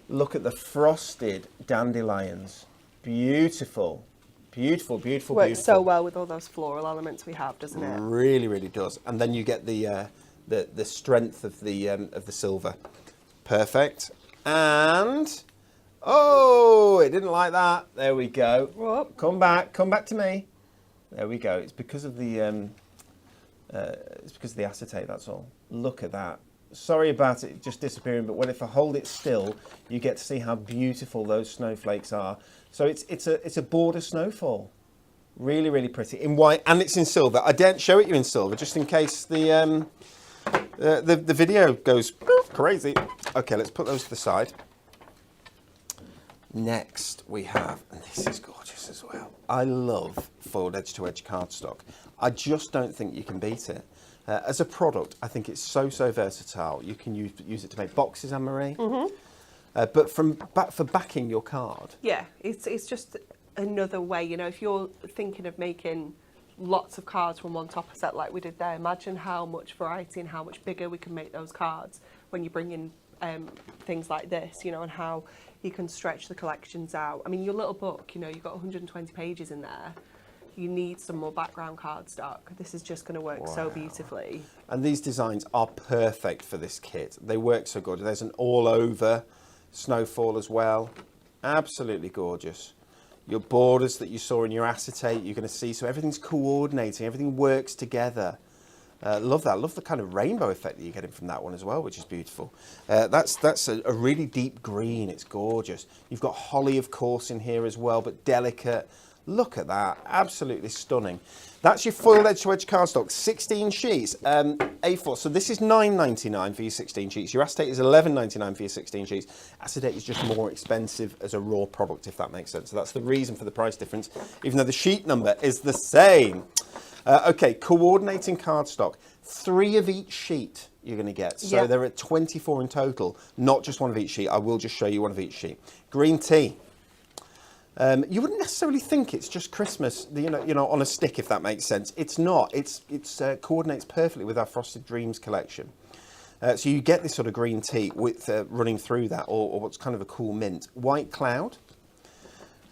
Look at the frosted dandelions. Beautiful. Beautiful, beautiful, Works beautiful. so well with all those floral elements we have, doesn't it? Really, really does. And then you get the strength of the silver. Perfect. And oh, it didn't like that. There we go. Whoop. Come back to me. There we go. It's because of the acetate. That's all. Look at that. Sorry about it just disappearing, but if I hold it still, you get to see how beautiful those snowflakes are. So it's a border snowfall. Really, really pretty in white, and it's in silver. I daren't show it you in silver just in case the video goes crazy. Okay, let's put those to the side. Next we have, and this is gorgeous as well. I love foiled edge-to-edge cardstock. I just don't think you can beat it. As a product, I think it's so versatile. You can use it to make boxes, Anne-Marie. Mm-hmm. But for backing your card. Yeah, it's just another way. You know, if you're thinking of making lots of cards from one topper set like we did there, imagine how much variety and how much bigger we can make those cards when you bring in things like this, you know, and how you can stretch the collections out. I mean, your little book, you know, you've got 120 pages in there. You need some more background cardstock. This is just going to work so beautifully. And these designs are perfect for this kit. They work so good. There's an all-over snowfall as well. Absolutely gorgeous. Your borders that you saw in your acetate, you're going to see. So everything's coordinating. Everything works together. Love that. Love the kind of rainbow effect that you're getting from that one as well, which is beautiful. That's a really deep green. It's gorgeous. You've got holly, of course, in here as well, but delicate. Look at that. Absolutely stunning. That's your foiled edge-to-edge cardstock. 16 sheets. A4. So this is $9.99 for your 16 sheets. Your acetate is $11.99 for your 16 sheets. Acetate is just more expensive as a raw product, if that makes sense. So that's the reason for the price difference, even though the sheet number is the same. Okay, coordinating cardstock. 3 of each sheet you're going to get. So there are 24 in total, not just one of each sheet. I will just show you one of each sheet. Green tea. You wouldn't necessarily think it's just Christmas, you know, on a stick, if that makes sense. It's not. It's coordinates perfectly with our Frosted Dreams collection. So you get this sort of green tea with running through that, or what's kind of a cool mint. White cloud.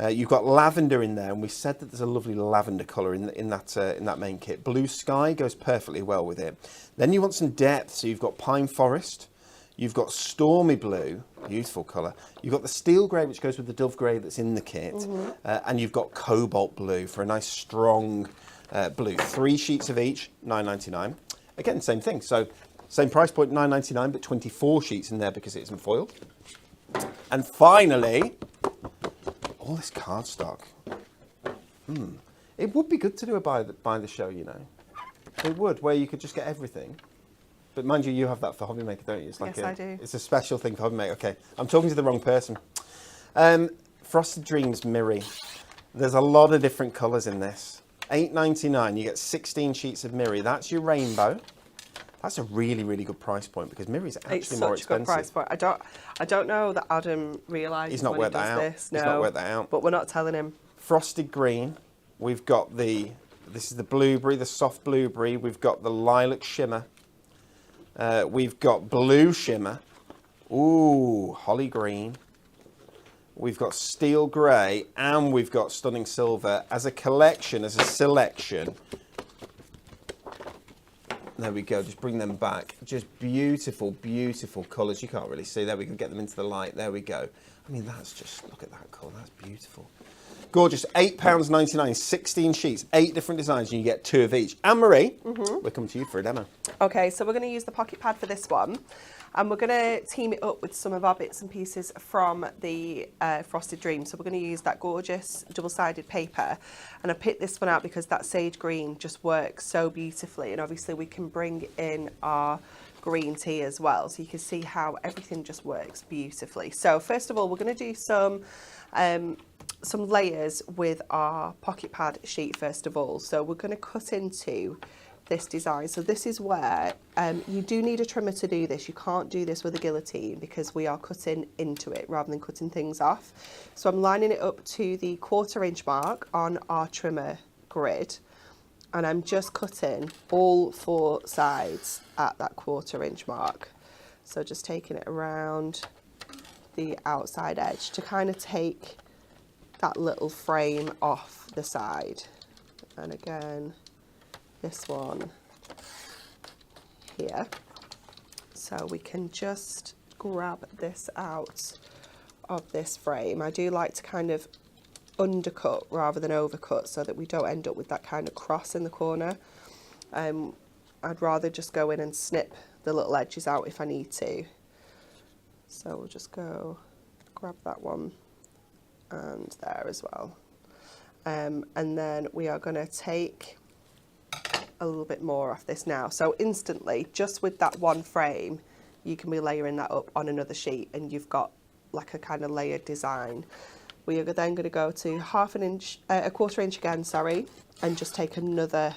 You've got lavender in there, and we said that there's a lovely lavender colour in that main kit. Blue sky goes perfectly well with it. Then you want some depth, so you've got pine forest. You've got stormy blue, beautiful colour. You've got the steel grey, which goes with the dove grey that's in the kit. And you've got cobalt blue for a nice strong blue. 3 sheets of each, £9.99. Again, same thing. So same price point, £9.99, but 24 sheets in there because it isn't foiled. And finally, all this cardstock. It would be good to do a buy the show, you know. It would, where you could just get everything. But mind you, you have that for Hobby Maker, don't you? It's like yes, I do. It's a special thing for Hobby Maker. Okay, I'm talking to the wrong person. Frosted Dreams Mirri. There's a lot of different colours in this. £8.99, you get 16 sheets of Mirri. That's your rainbow. That's a really, really good price point because Mirri's actually more expensive. It's such a good price point. I don't know that Adam realises He's not worked that out. This. No, he's not worked that out. But we're not telling him. Frosted Green. We've got this is the blueberry, the soft blueberry. We've got the lilac shimmer. We've got blue shimmer. Ooh, holly green. We've got steel grey, and we've got stunning silver as a collection, as a selection. There we go, just bring them back. Just beautiful, beautiful colours. You can't really see. There we go, get them into the light. There we go. I mean, that's just, look at that colour. That's beautiful. Gorgeous. £8.99, 16 sheets, 8 different designs, and you get 2 of each. Anne-Marie, we're coming to you for a demo. Okay, so we're going to use the pocket pad for this one. And we're going to team it up with some of our bits and pieces from the Frosted Dream. So we're going to use that gorgeous double-sided paper. And I picked this one out because that sage green just works so beautifully. And obviously we can bring in our green tea as well. So you can see how everything just works beautifully. So first of all, we're going to do some layers with our pocket pad sheet first of all. So we're going to cut into this design. So this is where you do need a trimmer to do this. You can't do this with a guillotine because we are cutting into it rather than cutting things off. So I'm lining it up to the 1/4 inch mark on our trimmer grid, and I'm just cutting all 4 sides at that 1/4 inch mark. So just taking it around the outside edge to kind of take that little frame off the side. And again, this one here. So we can just grab this out of this frame. I do like to kind of undercut rather than overcut so that we don't end up with that kind of cross in the corner. I'd rather just go in and snip the little edges out if I need to. So we'll just go grab that one and there as well. And then we are going to take a little bit more off this now. So instantly, just with that one frame, you can be layering that up on another sheet and you've got like a kind of layered design. We are then going to go to a 1/4 inch again, sorry, and just take another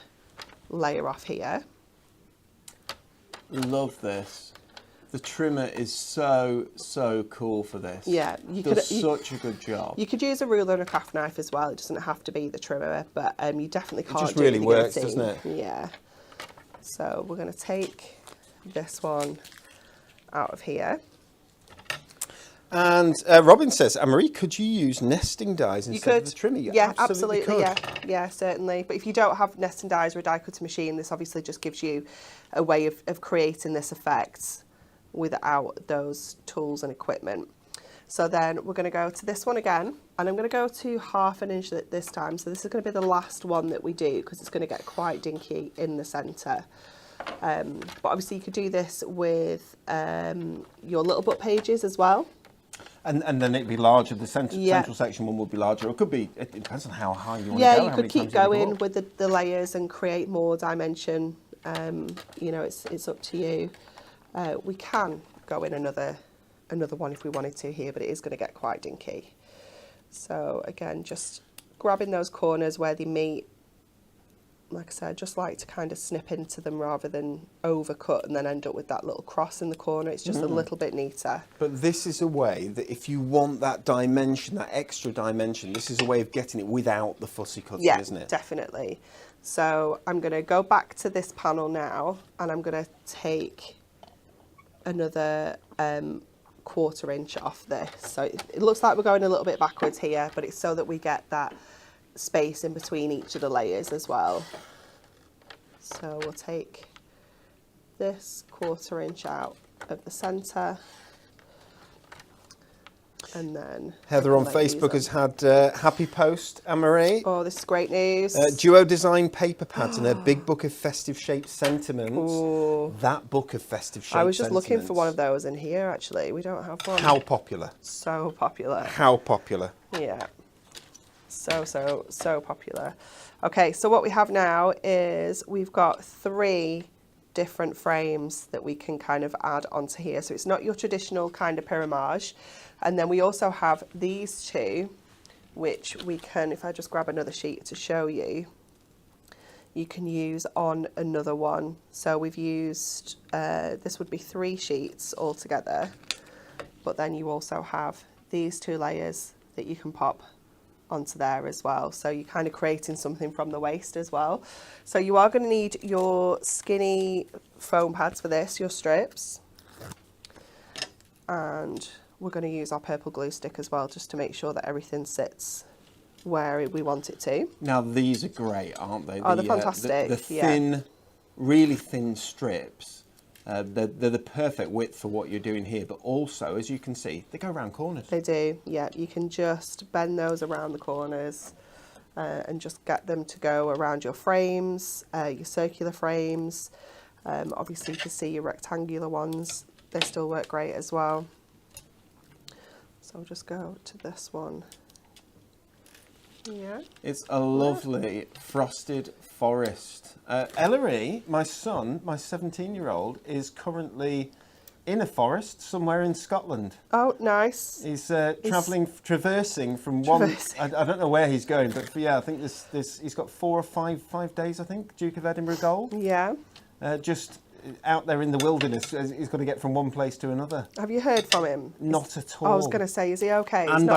layer off here. Love this. The trimmer is so cool for this. Yeah, does such a good job. You could use a ruler and a craft knife as well. It doesn't have to be the trimmer, but you definitely can't. It just do really it with works, guillotine. doesn't it? Yeah. So we're going to take this one out of here. And Robin says, Anne-Marie, could you use nesting dies instead of the trimmer? You yeah, absolutely could. yeah, certainly. But if you don't have nesting dies or a die cutting machine, this obviously just gives you a way of creating this effect without those tools and equipment. So then we're going to go to this one again, and I'm going to go to 1/2 inch this time. So this is going to be the last one that we do because it's going to get quite dinky in the centre. But obviously you could do this with your little book pages as well. And then it'd be larger. The central section one would be larger. It could be. It depends on how high you want to go. Yeah, you could keep going with the layers and create more dimension. You know, it's up to you. We can go in another one if we wanted to here, but it is going to get quite dinky. So again, just grabbing those corners where they meet like I said, I just like to kind of snip into them rather than overcut and then end up with that little cross in the corner. It's just a little bit neater. But this is a way that if you want that dimension, that extra dimension, this is a way of getting it without the fussy cutting, isn't it? Definitely. So I'm going to go back to this panel now, and I'm going to take another 1/4 inch off this. So it looks like we're going a little bit backwards here, but it's so that we get that space in between each of the layers as well. So we'll take this 1/4 inch out of the centre, and then Heather on Facebook has had happy post, Anne-Marie. Oh, this is great news. Duo design paper pads and a big book of festive shaped sentiments. Ooh. That book of festive shaped I was just sentiments. looking for one of those in here, actually. We don't have one. How popular. So popular. How popular. Yeah. So popular. Okay, so what we have now is we've got 3 different frames that we can kind of add onto here. So it's not your traditional kind of pyramage. And then we also have these 2, which we can, if I just grab another sheet to show you, you can use on another one. So we've used, this would be 3 sheets altogether, but then you also have these 2 layers that you can pop onto there as well. So you're kind of creating something from the waste as well. So you are going to need your skinny foam pads for this, your strips. And we're going to use our purple glue stick as well, just to make sure that everything sits where we want it to. Now these are great, aren't they? Oh, they're fantastic. The thin, really thin strips. They're the perfect width for what you're doing here, but also, as you can see, they go around corners. They do, yeah. You can just bend those around the corners and just get them to go around your frames, your circular frames. Obviously, you can see your rectangular ones. They still work great as well. So I'll just go to this one. Yeah. It's a lovely frosted forest. Ellery, my son, my 17-year-old, is currently in a forest somewhere in Scotland. Oh, nice. He's traversing from one. I don't know where he's going, but yeah, I think he's got 4 or 5 days. I think Duke of Edinburgh Gold. Yeah. Just out there in the wilderness, he's got to get from one place to another. Have you heard from him? Not at all. I was going to say, is he okay? And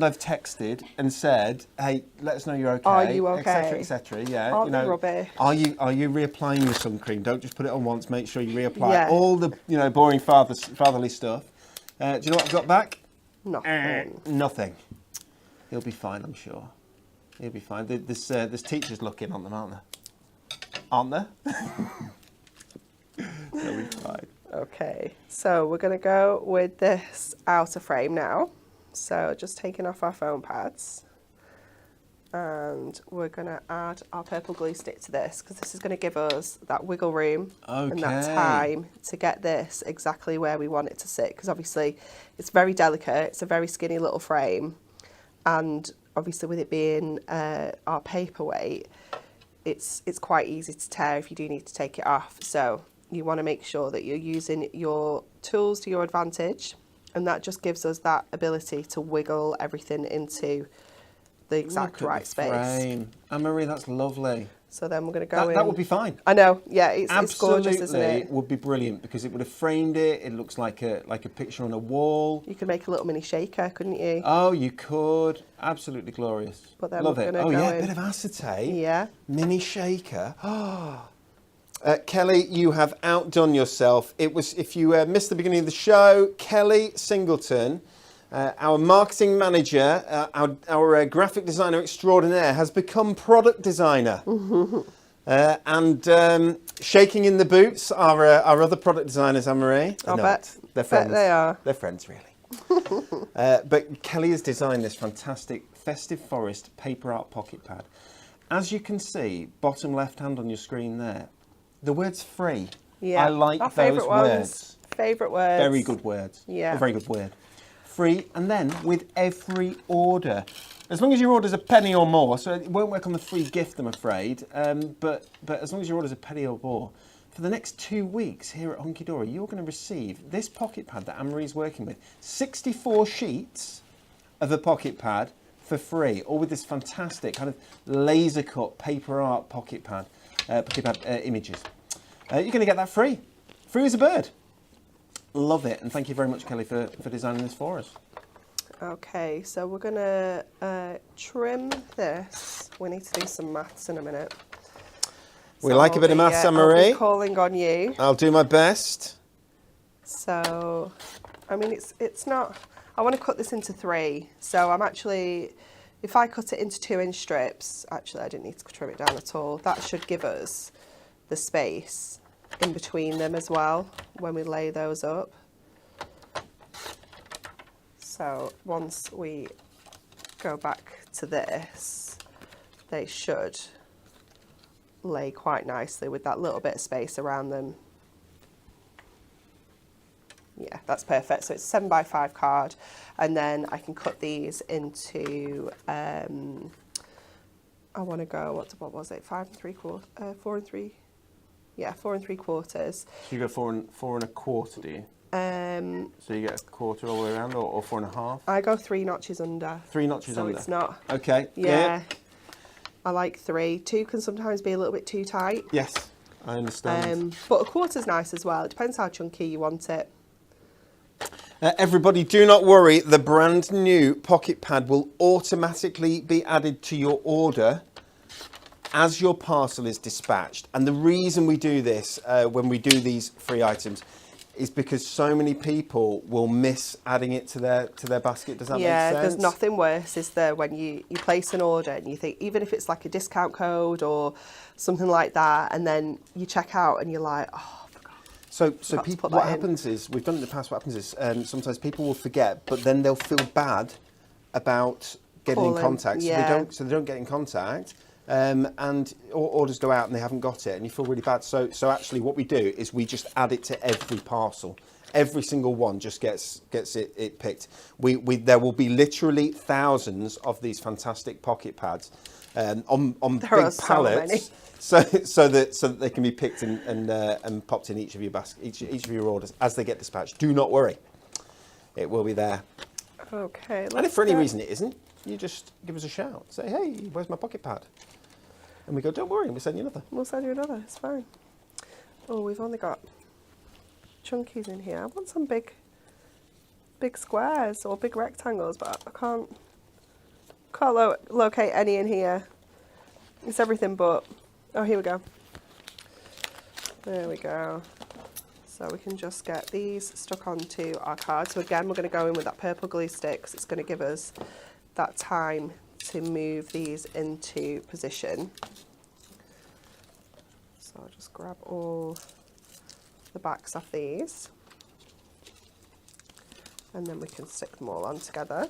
I've texted and said, hey, let us know you're okay. Are you okay? Etc. etc. Yeah. Aren't they rubbish? Are you reapplying your sun cream? Don't just put it on once. Make sure you reapply. Yeah. All the boring fatherly stuff. Do you know what I've got back? Nothing. Nothing. He'll be fine, I'm sure. He'll be fine. There's teachers looking on them, aren't there? Aren't there? He'll be fine. Okay, so we're going to go with this outer frame now. So just taking off our foam pads, and we're going to add our purple glue stick to this, because this is going to give us that wiggle room and that time to get this exactly where we want it to sit, because obviously it's very delicate. It's a very skinny little frame, and obviously with it being our paperweight, it's quite easy to tear if you do need to take it off. So you want to make sure that you're using your tools to your advantage, and that just gives us that ability to wiggle everything into the exact right space. Anne-Marie, that's lovely. So then we're going to go in. That would be fine. I know, yeah, it's gorgeous, isn't it? Absolutely, would be brilliant, because it would have framed it. It looks like a picture on a wall. You could make a little mini shaker, couldn't you? Oh, you could. Absolutely glorious. But then love we're it. gonna Oh go yeah, in. a bit of acetate. Yeah. Mini shaker. Kelly, you have outdone yourself. It was, if you missed the beginning of the show, Kelly Singleton, our marketing manager, our graphic designer extraordinaire, has become product designer. And shaking in the boots are our other product designers, Anne-Marie. I'll bet. They're friends. Bet they are. They're friends, really. But Kelly has designed this fantastic festive forest paper art pocket pad. As you can see, bottom left hand on your screen there, the word's free. Yeah. I like our those favourite words. Favourite words. Very good words. Yeah. A very good word. Free, and then with every order, as long as your order's a penny or more, so it won't work on the free gift, I'm afraid, but as long as your order's a penny or more, for the next 2 weeks here at Hunkydory, you're going to receive this pocket pad that Anne-Marie's working with. 64 sheets of a pocket pad for free, all with this fantastic kind of laser cut paper art pocket pad. pocket pad images. You're going to get that free as a bird. Love it, and thank you very much, Kelly, for designing this for us. Okay, so we're gonna trim this. We need to do some maths in a minute. We like a bit of maths, Anne-Marie. I'll be calling on you. I'll do my best. So, I mean, it's not. I want to cut this into 3. So I'm actually, if I cut it into 2-inch strips, actually I didn't need to trim it down at all. That should give us the space in between them as well when we lay those up. So once we go back to this, they should lay quite nicely with that little bit of space around them. Yeah, that's perfect. So it's a 7x5 card, and then I can cut these into, I want to go, what was it, 5 3/4, 4 3, yeah, 4 3/4. So you go 4 1/4, do you? So you get a quarter all the way around, or 4 1/2? I go 3 notches under. 3 notches under. So it's not. Okay. Yeah. I like 3. 2 can sometimes be a little bit too tight. Yes, I understand. But a quarter's nice as well. It depends how chunky you want it. Everybody, do not worry. The brand new pocket pad will automatically be added to your order as your parcel is dispatched. And the reason we do this when we do these free items is because so many people will miss adding it to their basket. Does that make sense? Yeah, there's nothing worse, is there, when you place an order and you think, even if it's like a discount code or something like that, and then you check out and you're like, oh, So people, what happens is, we've done it in the past, what happens is sometimes people will forget, but then they'll feel bad about getting in contact. So they don't get in contact, and orders go out and they haven't got it, and you feel really bad. So actually what we do is we just add it to every parcel. Every single one just gets it picked. There will be literally thousands of these fantastic pocket pads on big pallets. So that they can be picked and popped in each of your each of your orders as they get dispatched. Do not worry, it will be there. Okay. And if for any reason it isn't, you just give us a shout. Say, hey, where's my pocket pad? And we go, don't worry, we'll send you another. We'll send you another. It's fine. Oh, we've only got chunkies in here. I want some big squares or big rectangles, but I can't locate any in here. It's everything but. Oh, here we go. There we go. So we can just get these stuck onto our card. So again, we're going to go in with that purple glue stick because it's going to give us that time to move these into position. So I'll just grab all the backs off these, and then we can stick them all on together.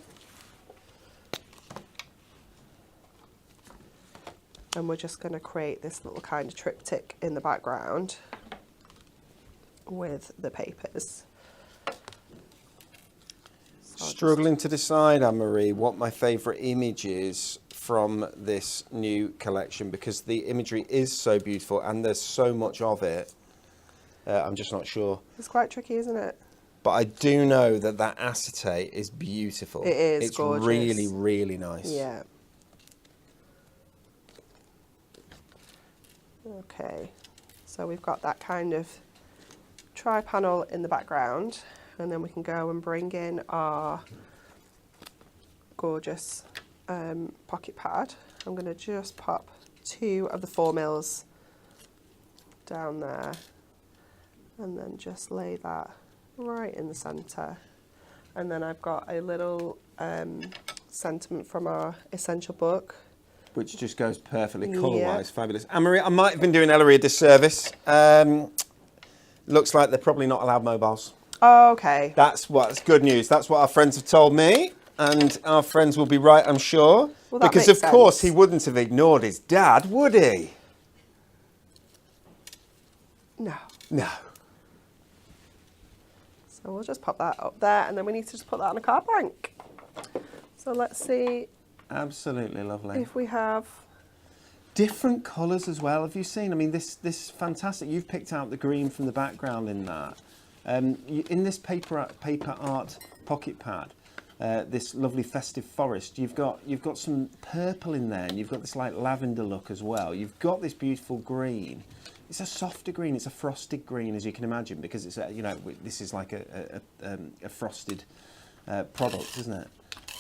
And we're just going to create this little kind of triptych in the background with the papers. So Struggling to decide, Anne-Marie, what my favourite image is from this new collection, because the imagery is so beautiful and there's so much of it. I'm just not sure. It's quite tricky, isn't it? But I do know that acetate is beautiful. It is. It's gorgeous. really, really nice. Yeah. Okay, so we've got that kind of tri-panel in the background, and then we can go and bring in our gorgeous pocket pad. I'm going to just pop 2 of the 4mm down there, and then just lay that right in the centre. And then I've got a little sentiment from our essential book, which just goes perfectly colour-wise. Fabulous. Anne-Marie, I might have been doing Ellery a disservice. Looks like they're probably not allowed mobiles. Oh, okay. That's good news. That's what our friends have told me, and our friends will be right, I'm sure. Well, that because, makes of course, sense. he wouldn't have ignored his dad, would he? No. No. So we'll just pop that up there, and then we need to just put that on a card blank. So let's see. Absolutely lovely. If we have different colours as well. Have you seen? I mean, this is fantastic. You've picked out the green from the background in that. In this paper art pocket pad, this lovely festive forest. You've got some purple in there, and you've got this like lavender look as well. You've got this beautiful green. It's a softer green. It's a frosted green, as you can imagine, because it's this is like a frosted product, isn't it?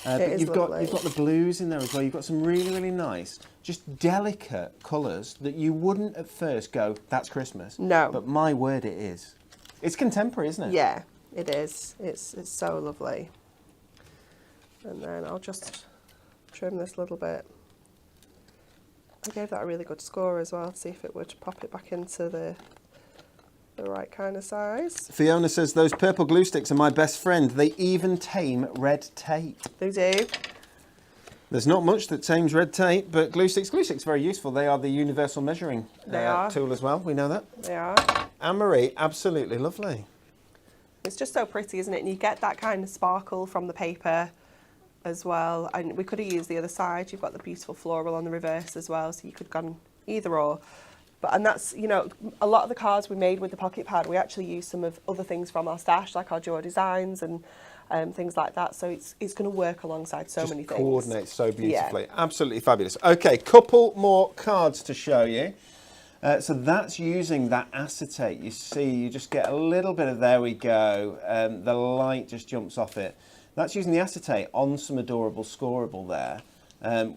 But you've got the blues in there as well. You've got some really, really nice, just delicate colours that you wouldn't at first go, that's Christmas. No. But my word, it is. It's contemporary, isn't it? Yeah, it is. It's so lovely. And then I'll just trim this a little bit. I gave that a really good score as well, to see if it would pop it back into the right kind of size. Fiona says, those purple glue sticks are my best friend. They even tame red tape. They do. There's not much that tames red tape, but glue sticks are very useful. They are the universal measuring tool as well. We know that. They are. Anne-Marie, absolutely lovely. It's just so pretty, isn't it? And you get that kind of sparkle from the paper as well. And we could have used the other side. You've got the beautiful floral on the reverse as well, so you could have gone either or. And that's, you know, a lot of the cards we made with the pocket pad, we actually used some of other things from our stash, like our Joy Designs and things like that. So it's going to work alongside so many things. Coordinates so beautifully. Yeah. Absolutely fabulous. Okay, couple more cards to show you. So that's using that acetate. You see, you just get a little bit of, there we go. The light just jumps off it. That's using the acetate on some adorable scoreable there.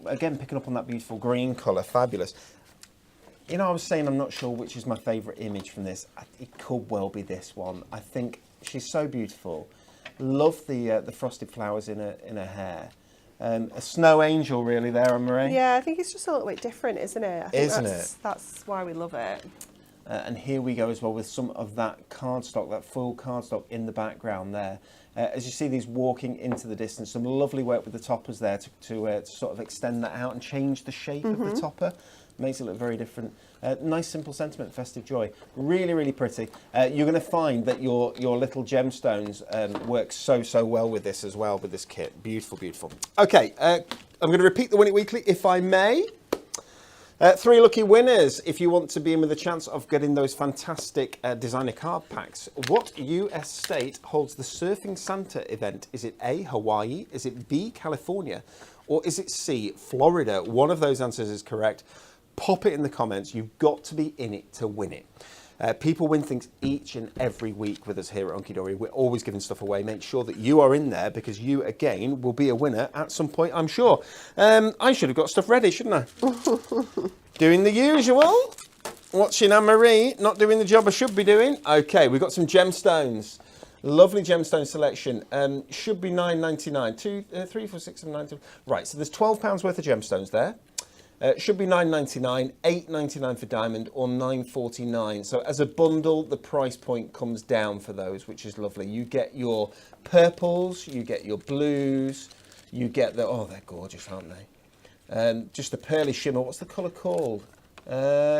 Again, picking up on that beautiful green colour, fabulous. You know, I was saying I'm not sure which is my favourite image from this. It could well be this one. I think she's so beautiful. Love the frosted flowers in her hair. A snow angel, really, there, Anne-Marie. Yeah, I think it's just a little bit different, isn't it? I think Isn't it? That's why we love it. And here we go as well with some of that cardstock, that full cardstock in the background there. As you see these walking into the distance, some lovely work with the toppers there to sort of extend that out and change the shape of the topper. Makes it look very different. Nice simple sentiment, festive joy. Really, really pretty. You're going to find that your little gemstones work so well with this as well, with this kit. Beautiful, beautiful. Okay, I'm going to repeat the Win It Weekly if I may. 3 lucky winners if you want to be in with a chance of getting those fantastic designer card packs. What US state holds the Surfing Santa event? Is it A, Hawaii? Is it B, California? Or is it C, Florida? One of those answers is correct. Pop it in the comments. You've got to be in it to win it. People win things each and every week with us here at Hunkydory. We're always giving stuff away. Make sure that you are in there because you, again, will be a winner at some point, I'm sure. I should have got stuff ready, shouldn't I? Doing the usual. Watching Anne-Marie, not doing the job I should be doing. Okay, we've got some gemstones. Lovely gemstone selection. Should be $9.99. 2, 3, 4, 6, 7, 9, 10. Right, so there's £12 worth of gemstones there. Should be $9.99, $8.99 for diamond, or $9.49. So as a bundle, the price point comes down for those, which is lovely. You get your purples, you get your blues, you get the, oh, they're gorgeous, aren't they? Just the pearly shimmer. What's the colour called?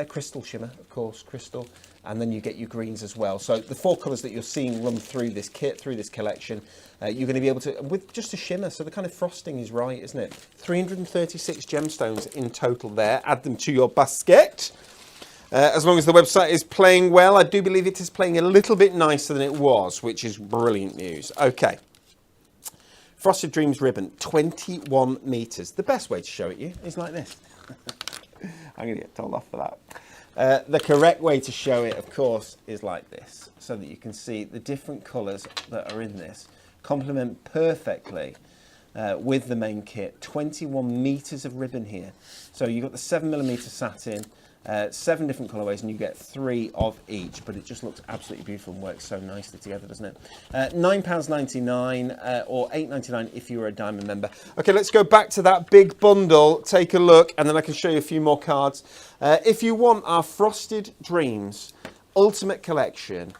Crystal shimmer, of course, crystal. And then you get your greens as well. So the 4 colours that you're seeing run through this kit, through this collection, you're going to be able to, with just a shimmer, so the kind of frosting is right, isn't it? 336 gemstones in total there. Add them to your basket. As long as the website is playing well, I do believe it is playing a little bit nicer than it was, which is brilliant news. Okay. Frosted Dreams ribbon, 21 metres. The best way to show it you is like this. I'm going to get told off for that. The correct way to show it, of course, is like this, so that you can see the different colours that are in this complement perfectly with the main kit. 21 metres of ribbon here. So you've got the 7mm satin, 7 different colourways, and you get 3 of each, but it just looks absolutely beautiful and works so nicely together, doesn't it? £9.99 or $8.99 if you're a Diamond member. Okay, let's go back to that big bundle, take a look, and then I can show you a few more cards. If you want our Frosted Dreams Ultimate Collection,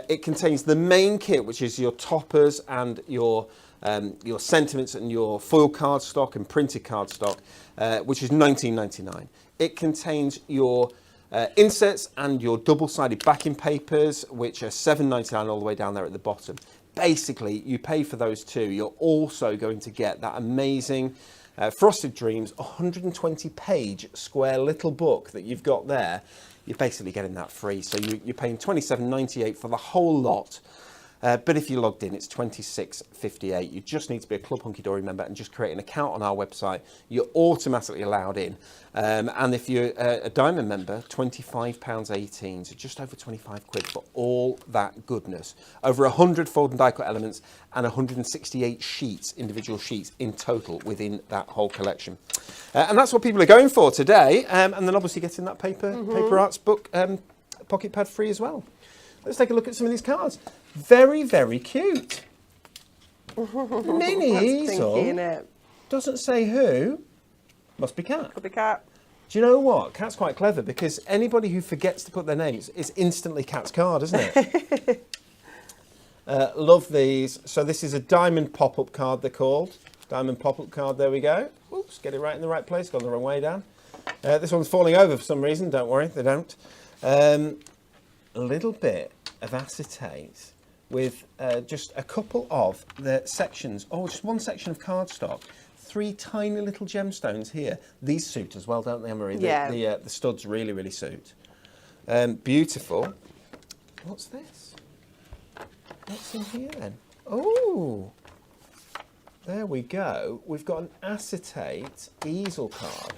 it contains the main kit, which is your toppers and your sentiments and your foil cardstock and printed cardstock, which is $19.99. It contains your inserts and your double-sided backing papers, which are $7.99 all the way down there at the bottom. Basically, you pay for those 2. You're also going to get that amazing Frosted Dreams 120-page square little book that you've got there. You're basically getting that free. So you're paying $27.98 for the whole lot. But if you're logged in, it's $26.58. You just need to be a Club Hunkydory member and just create an account on our website. You're automatically allowed in. And if you're a Diamond member, £25.18, so just over 25 quid for all that goodness. Over 100 fold and die cut elements and 168 sheets, individual sheets in total within that whole collection. And that's what people are going for today. And then obviously getting that paper arts book pocket pad free as well. Let's take a look at some of these cards. Very, very cute. Mini easel. It. Doesn't say who. Must be Cat. Could be Cat. Do you know what? Cat's quite clever because anybody who forgets to put their names, it's instantly Cat's card, isn't it? Love these. So this is a diamond pop-up card, they're called. Diamond pop-up card, there we go. Oops, get it right in the right place, gone the wrong way down. This one's falling over for some reason, don't worry, they don't. A little bit of acetate with just a couple of the sections, just one section of cardstock. 3 tiny little gemstones here. These suit as well, don't they, Anne-Marie? Yeah. The studs really, really suit. Beautiful. What's this? What's in here then? Oh, there we go. We've got an acetate easel card.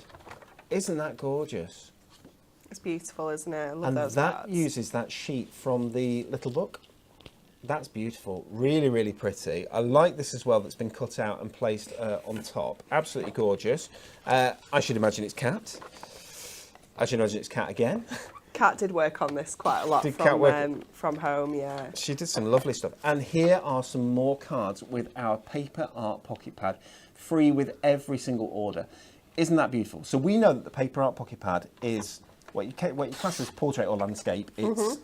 Isn't that gorgeous? It's beautiful, isn't it? I love And those that cards. uses that sheet from the little book. That's beautiful. Really, really pretty. I like this as well that's been cut out and placed on top. Absolutely gorgeous. I should imagine it's Cat. I should imagine it's Cat again. Cat did work on this quite a lot from home, yeah. She did some lovely stuff. And here are some more cards with our paper art pocket pad, free with every single order. Isn't that beautiful? So we know that the paper art pocket pad is what you class as portrait or landscape. It's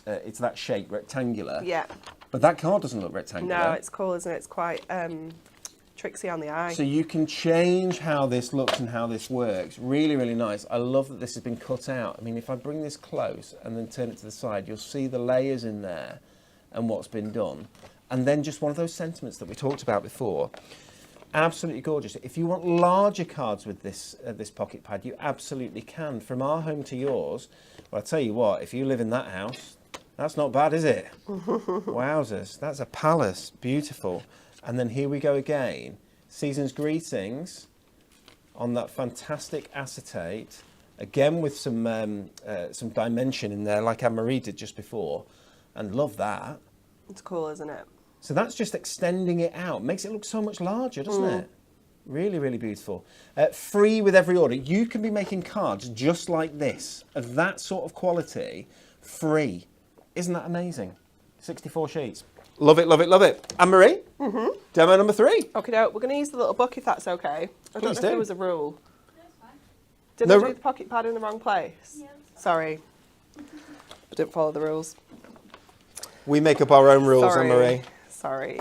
it's that shape, rectangular. Yeah. But that card doesn't look rectangular. No, it's cool, isn't it? It's quite tricksy on the eye. So you can change how this looks and how this works. Really, really nice. I love that this has been cut out. I mean, if I bring this close and then turn it to the side, you'll see the layers in there and what's been done. And then just one of those sentiments that we talked about before. Absolutely gorgeous. If you want larger cards with this this pocket pad, you absolutely can. From our home to yours, well, I'll tell you what, if you live in that house, that's not bad, is it? Wowzers. That's a palace. Beautiful. And then here we go again. Season's greetings on that fantastic acetate. Again with some dimension in there, like Anne-Marie did just before. And love that. It's cool, isn't it? So that's just extending it out. Makes it look so much larger, doesn't it? Really, really beautiful. Free with every order. You can be making cards just like this, of that sort of quality, free. Isn't that amazing? 64 sheets. Love it, love it, love it. Anne-Marie, demo number 3. Okay, we're going to use the little book if that's okay. I don't know if there was a rule. That's fine. Did I do the pocket pad in the wrong place? Yeah. Sorry. I didn't follow the rules. We make up our own rules, Sorry. Anne-Marie. Sorry.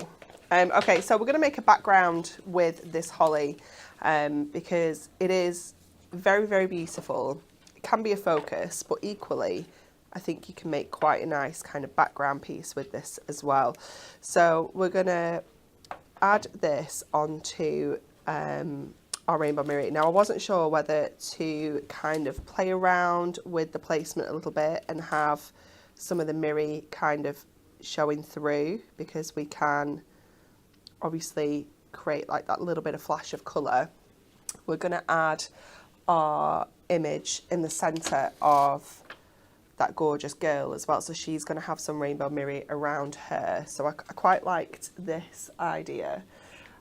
Okay, so we're going to make a background with this holly because it is very, very beautiful. It can be a focus, but equally, I think you can make quite a nice kind of background piece with this as well. So we're going to add this onto our rainbow mirror. Now, I wasn't sure whether to kind of play around with the placement a little bit and have some of the mirror kind of showing through, because we can obviously create like that little bit of flash of colour. We're going to add our image in the centre of that gorgeous girl as well, so she's going to have some rainbow mirror around her. So I quite liked this idea.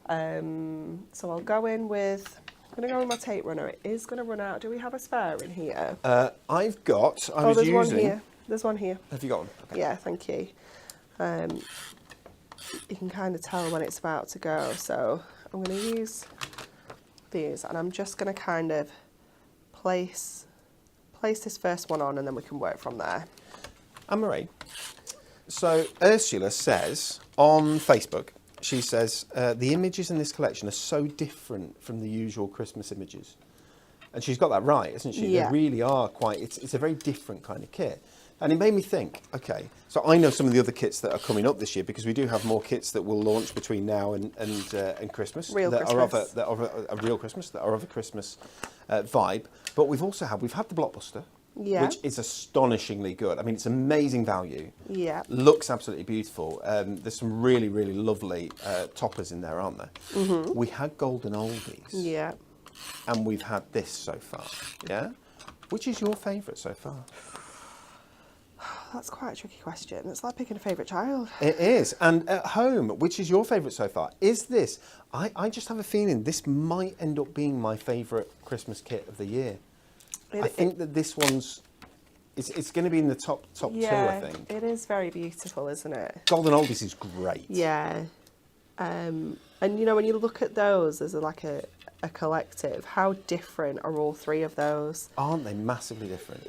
So I'll go in with, I'm going to go with my tape runner. It is going to run out. Do we have a spare in here? I've got, there's one here. There's one here. Have you got one? Okay. Yeah, thank you. You can kind of tell when it's about to go. So I'm going to use these, and I'm just going to kind of place this first one on, and then we can work from there. Anne-Marie, so Ursula says on Facebook, she says, the images in this collection are so different from the usual Christmas images. And she's got that right, isn't she? Yeah. They really are quite, it's a very different kind of kit. And it made me think, okay, so I know some of the other kits that are coming up this year, because we do have more kits that will launch between now and Christmas. Real that Christmas. Are of a real Christmas, that are of a Christmas vibe. But we've had the Blockbuster, Yeah. which is astonishingly good. I mean, it's amazing value. Yeah. Looks absolutely beautiful. There's some really, really lovely toppers in there, aren't there? Mm-hmm. We had golden oldies. Yeah. And we've had this so far. Yeah? Which is your favourite so far? That's quite a tricky question. It's like picking a favourite child. It is. And at home, which is your favourite so far? Is this... I just have a feeling this might end up being my favourite Christmas kit of the year. I think that this one's... It's going to be in the top two, I think. It is very beautiful, isn't it? Golden Oldies is great. Yeah. And, you know, when you look at those as like a collective, how different are all three of those? Aren't they massively different?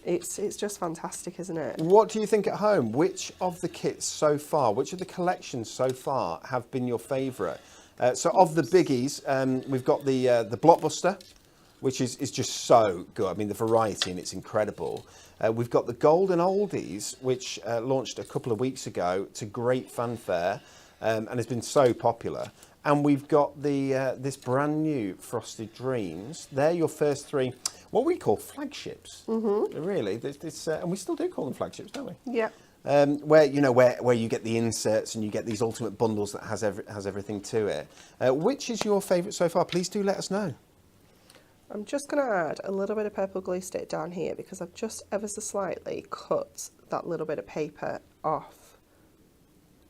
It's just fantastic, isn't it? What do you think at home? Which of the kits so far, which of the collections so far have been your favourite? So of the biggies, we've got the Blockbuster, which is just so good. I mean, the variety in it's incredible. We've got the Golden Oldies, which launched a couple of weeks ago to great fanfare and has been so popular. And we've got the this brand new Frosted Dreams. They're your first three, what we call flagships. Mm-hmm. Really, and we still do call them flagships, don't we? Yeah. Where you get the inserts and you get these ultimate bundles that has everything to it. Which is your favourite so far? Please do let us know. I'm just going to add a little bit of purple glue stick down here because I've just ever so slightly cut that little bit of paper off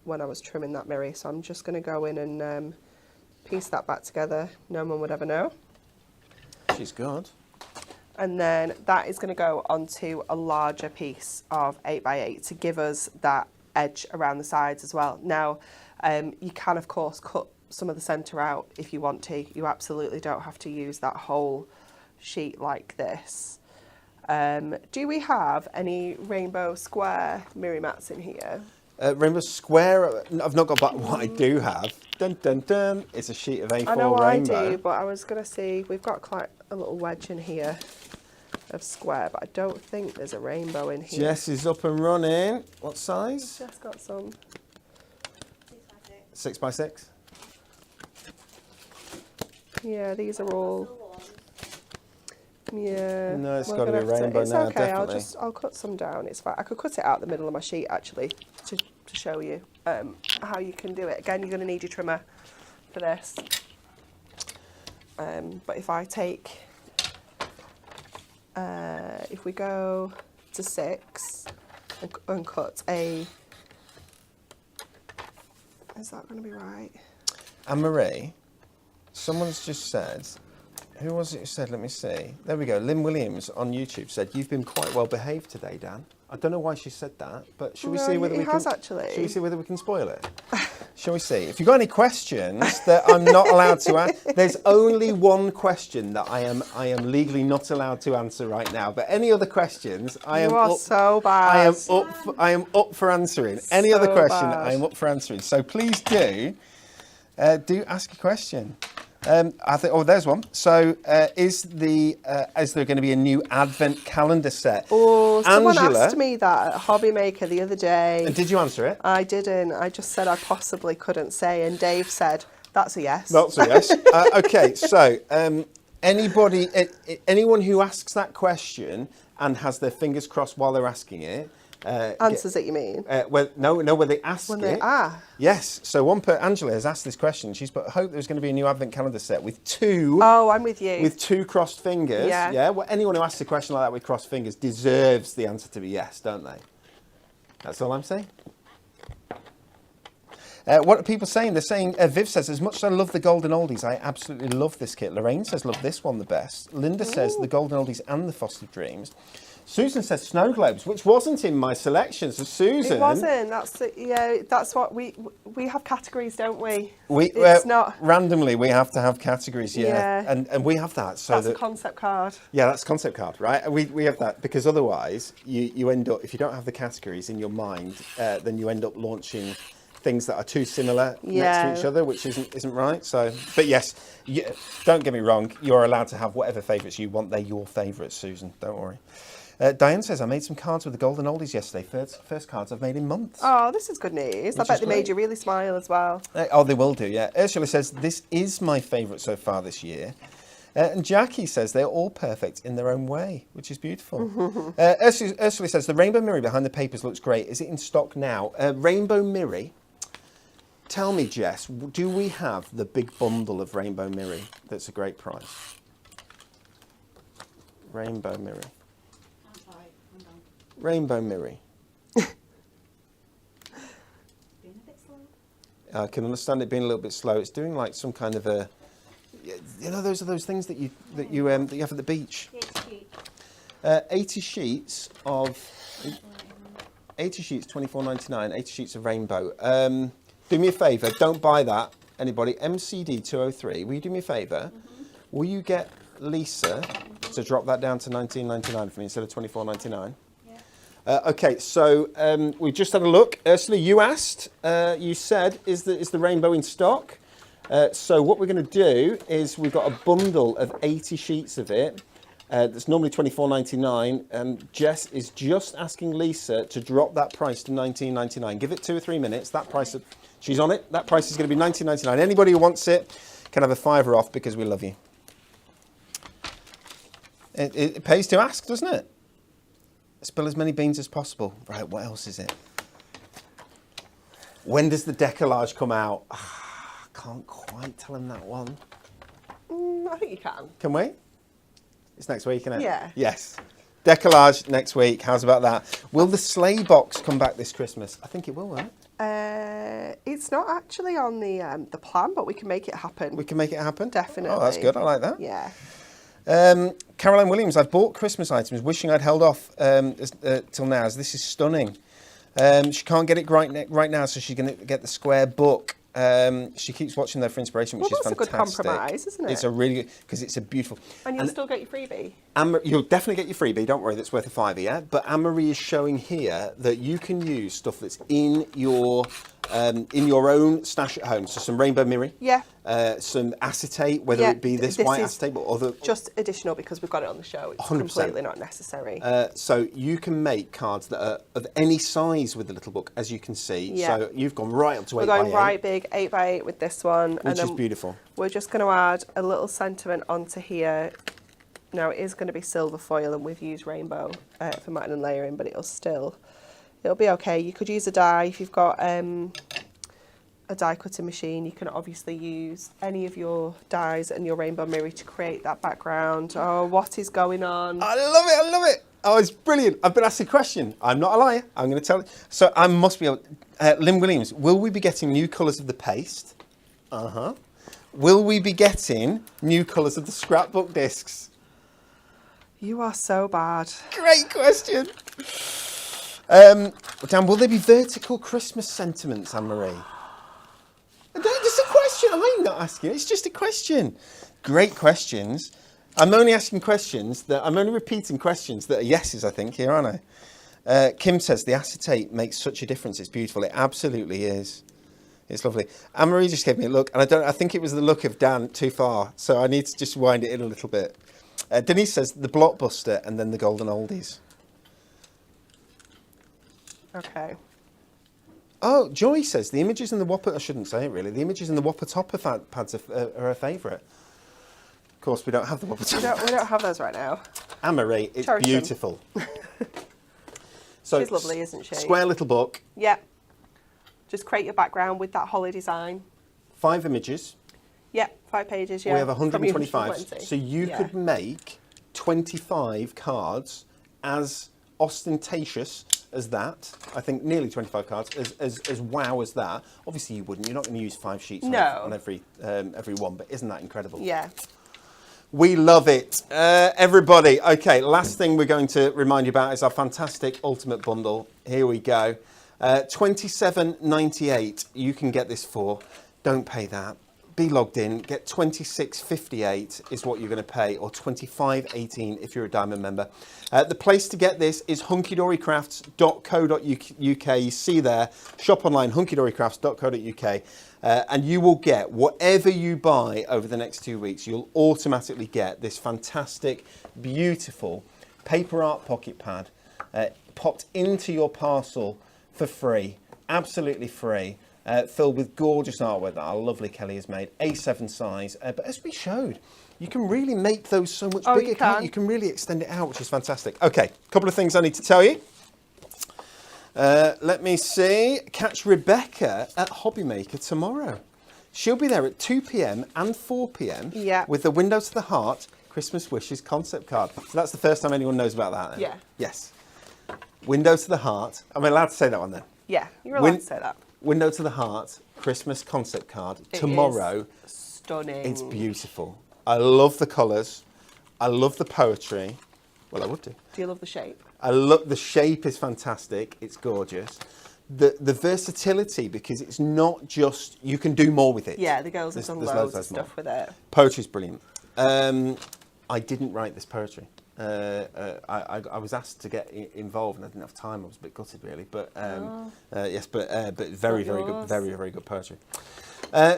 when I was trimming that mirror. So I'm just going to go in and piece that back together. No one would ever know. She's good. And then that is going to go onto a larger piece of 8x8 to give us that edge around the sides as well. Now, you can of course cut some of the centre out if you want to. You absolutely don't have to use that whole sheet like this. Do we have any rainbow square mirror mats in here? Rainbow Square, I've not got back what I do have. Dun dun dun, it's a sheet of A4 I know rainbow. I do, but I was going to see, we've got quite a little wedge in here of square, but I don't think there's a rainbow in here. Jess is up and running. What size? Jess got some. 6x6. Yeah, these are all. Yeah. No, it's we're got to be a gonna have rainbow It's now, okay. definitely. I'll cut some down. It's fine. I could cut it out the middle of my sheet actually to show you how you can do it. Again, you're going to need your trimmer for this. But if I take, if we go to 6 and cut a, is that going to be right? Anne-Marie, someone's just said, who was it who said, let me see. There we go, Lynn Williams on YouTube said, you've been quite well behaved today, Dan. I don't know why she said that, but shall we see whether we can... actually. Shall we see whether we can spoil it? Shall we see? If you've got any questions that I'm not allowed to answer, there's only one question that I am legally not allowed to answer right now. But any other questions, I am up, so bad. I am up for answering. Any other question, I am up for answering. So please do ask a question. I think. Oh, there's one. So, is there going to be a new Advent calendar set? Oh, someone Angela, asked me that at Hobby Maker the other day. Did you answer it? I didn't. I just said I possibly couldn't say, and Dave said that's a yes. That's a yes. Okay. So, anyone who asks that question and has their fingers crossed while they're asking it. Answers it, you mean? Where they ask it. Yes. So Angela has asked this question. She's put, hope there's going to be a new Advent calendar set with two. Oh, I'm with you. With two crossed fingers. Yeah. Yeah. Well, anyone who asks a question like that with crossed fingers deserves the answer to be yes, don't they? That's all I'm saying. What are people saying? They're saying, Viv says, as much as I love the Golden Oldies, I absolutely love this kit. Lorraine says, love this one the best. Linda says, the Golden Oldies and the Frosted Dreams. Susan says snow globes, which wasn't in my selection. So Susan, it wasn't. That's what we have categories, don't we? It's not randomly. We have to have categories, yeah. And we have that. So that's a concept card. Yeah, that's a concept card, right? We have that because otherwise you end up, if you don't have the categories in your mind, then you end up launching things that are too similar next to each other, which isn't right. So, but yes, don't get me wrong. You're allowed to have whatever favourites you want. They're your favourites, Susan. Don't worry. Diane says, I made some cards with the Golden Oldies yesterday. First cards I've made in months. Oh, this is good news. I bet they made you really smile as well. Oh, they will do, yeah. Ursula says, this is my favourite so far this year. And Jackie says they're all perfect in their own way, which is beautiful. Ursula says the rainbow mirror behind the papers looks great. Is it in stock now? Rainbow mirror. Tell me, Jess, do we have the big bundle of rainbow mirror that's a great price? Rainbow mirror. Rainbow mirror. Being a bit slow. I can understand it being a little bit slow. It's doing like some kind of a, you know, those are those things that you have at the beach. 80 sheets of 80 sheets, $24.99. 80 sheets of rainbow. Do me a favour, don't buy that. Anybody, MCD 203. Will you do me a favour? Will you get Lisa to drop that down to $19.99 for me instead of $24.99? Okay, so we just had a look. Ursula, you asked, you said, is the rainbow in stock? So what we're going to do is we've got a bundle of 80 sheets of it. That's normally $24.99. And Jess is just asking Lisa to drop that price to $19.99. Give it 2 or 3 minutes. That price, she's on it. That price is going to be $19.99. Anybody who wants it can have a £5 off because we love you. It pays to ask, doesn't it? Spill as many beans as possible. Right, what else is it? When does the decollage come out? I can't quite tell him that one. I think you can. Can we? It's next week, isn't it? Yeah. Yes. Decollage next week. How's about that? Will the sleigh box come back this Christmas? I think it will, won't it? It's not actually on the plan, but we can make it happen. We can make it happen? Definitely. Oh, that's good. I like that. Yeah. Caroline Williams, I've bought Christmas items, wishing I'd held off till now, as this is stunning. She can't get it right now, so she's going to get the square book. She keeps watching there for inspiration, which is fantastic. That's a good compromise, isn't it? It's a really good, because it's a beautiful... And you'll still get your freebie. You'll definitely get your freebie, don't worry, that's worth a £5, yeah? But Anne-Marie is showing here that you can use stuff that's in your own stash at home. So some rainbow mirror. Yeah. Some acetate, whether it be this white acetate or other... Just additional because we've got it on the show. It's 100%. Completely not necessary. So you can make cards that are of any size with the little book, as you can see. Yeah. So you've gone right up to 8x8. We're going right big, 8x8 with this one. Which is beautiful. We're just going to add a little sentiment onto here. Now it is going to be silver foil and we've used rainbow for matting and layering, but it'll be okay. You could use a die if you've got a die cutting machine. You can obviously use any of your dies and your rainbow mirror to create that background. Oh, what is going on? I love it, I love it. Oh, it's brilliant. I've been asked a question. I'm not a liar. I'm going to tell you. So I must be able... Lynn Williams, will we be getting new colours of the paste? Uh-huh. Will we be getting new colours of the scrapbook discs? You are so bad. Great question. Dan, will there be vertical Christmas sentiments, Anne-Marie? It's a question. I'm not asking. It's just a question. Great questions. I'm only asking questions I'm only repeating questions that are yeses, I think, here, aren't I? Kim says the acetate makes such a difference. It's beautiful. It absolutely is. It's lovely. Anne-Marie just gave me a look, and I think it was the look of Dan too far, so I need to just wind it in a little bit. Denise says the blockbuster and then the golden oldies. Okay. Oh, Joy says the images in the Whopper... I shouldn't say it, really. The images in the Whopper Topper pads are her favourite. Of course, we don't have the Whopper Topper. We don't have those right now. Anne-Marie, it's Cherish beautiful. So she's lovely, isn't she? Square little book. Yeah. Just create your background with that holly design. 5 images. Yeah, 5 pages, yeah. We have 125. So you Yeah. could make 25 cards as ostentatious as that. I think nearly 25 cards, as wow as that. Obviously you wouldn't. You're not going to use 5 sheets on every one, but isn't that incredible? Yeah. We love it. Everybody, okay, last thing we're going to remind you about is our fantastic Ultimate Bundle. Here we go. $27.98 you can get this for. Don't pay that. Be logged in, get $26.58 is what you're going to pay, or $25.18 if you're a Diamond member. The place to get this is hunkydorycrafts.co.uk. You see there, shop online, hunkydorycrafts.co.uk, and you will get whatever you buy over the next 2 weeks. You'll automatically get this fantastic, beautiful paper art pocket pad popped into your parcel for free, absolutely free. Filled with gorgeous artwork that our lovely Kelly has made, A7 size. But as we showed, you can really make those so much Oh, bigger, you can't can. you? You can really extend it out, which is fantastic. Okay, a couple of things I need to tell you. Let me see. Catch Rebecca at Hobbymaker tomorrow. She'll be there at 2 p.m. and 4 p.m. Yeah. with the Windows to the Heart Christmas Wishes concept card. So that's the first time anyone knows about that then? Yeah. Yes. Window to the Heart. Am I allowed to say that one then? Yeah, you're allowed to say that. Window to the Heart Christmas concept card It tomorrow. is stunning. It's beautiful. I love the colours. I love the poetry. Well, I would do. Do you love the shape? I love the shape is fantastic. It's gorgeous. The versatility, because it's not just you can do more with it. Yeah, the girls have done There's loads of more. stuff with it. Poetry's brilliant. I didn't write this poetry. I was asked to get involved and I didn't have time. I was a bit gutted really, but yes, but very good, very good poetry.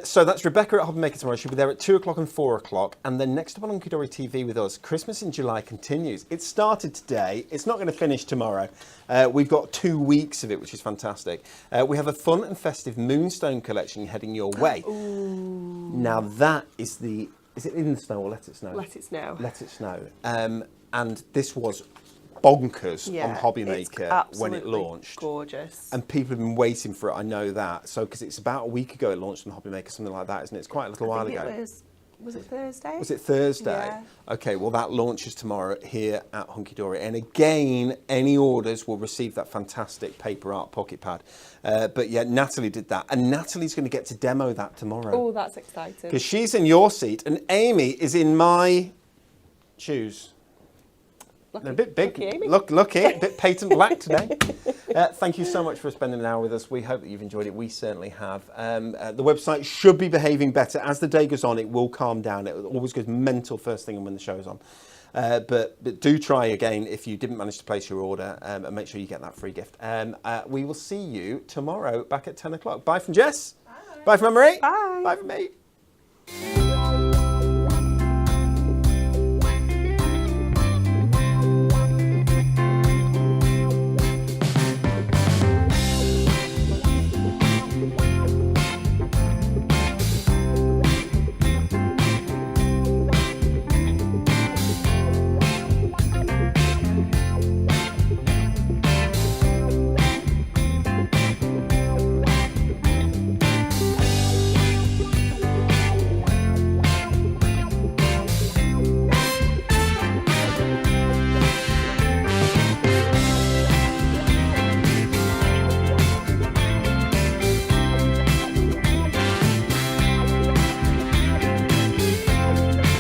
So that's Rebecca at Hobbymaker tomorrow. She'll be there at 2 o'clock and 4 o'clock. And then next up on Hunkydory TV with us, Christmas in July continues. It started today. It's not going to finish tomorrow. We've got 2 weeks of it, which is fantastic. We have a fun and festive Moonstone collection heading your way. Ooh. Now that is the... Is it in the snow or let it snow? Let it snow. Let it snow. And this was bonkers Yeah, on Hobbymaker when it launched. Gorgeous. And people have been waiting for it, I know that. So, because it's about a week ago it launched on Hobbymaker, something like that, isn't it? It's quite a little while ago. Was it Thursday? Was it Thursday? Yeah. Okay, well that launches tomorrow here at Hunkydory. And again, any orders will receive that fantastic paper art pocket pad. But yeah, Natalie did that. And Natalie's going to get to demo that tomorrow. Oh, that's exciting. Because she's in your seat and Amy is in my shoes. Lucky, A bit big. lucky Amy. Lucky, a bit patent black today. Thank you so much for spending an hour with us. We hope that you've enjoyed it. We certainly have. The website should be behaving better. As the day goes on, it will calm down. It always goes mental first thing when the show's on. But do try again if you didn't manage to place your order and make sure you get that free gift. We will see you tomorrow back at 10 o'clock. Bye from Jess. Bye. Bye from Anne-Marie. Bye. Bye from me.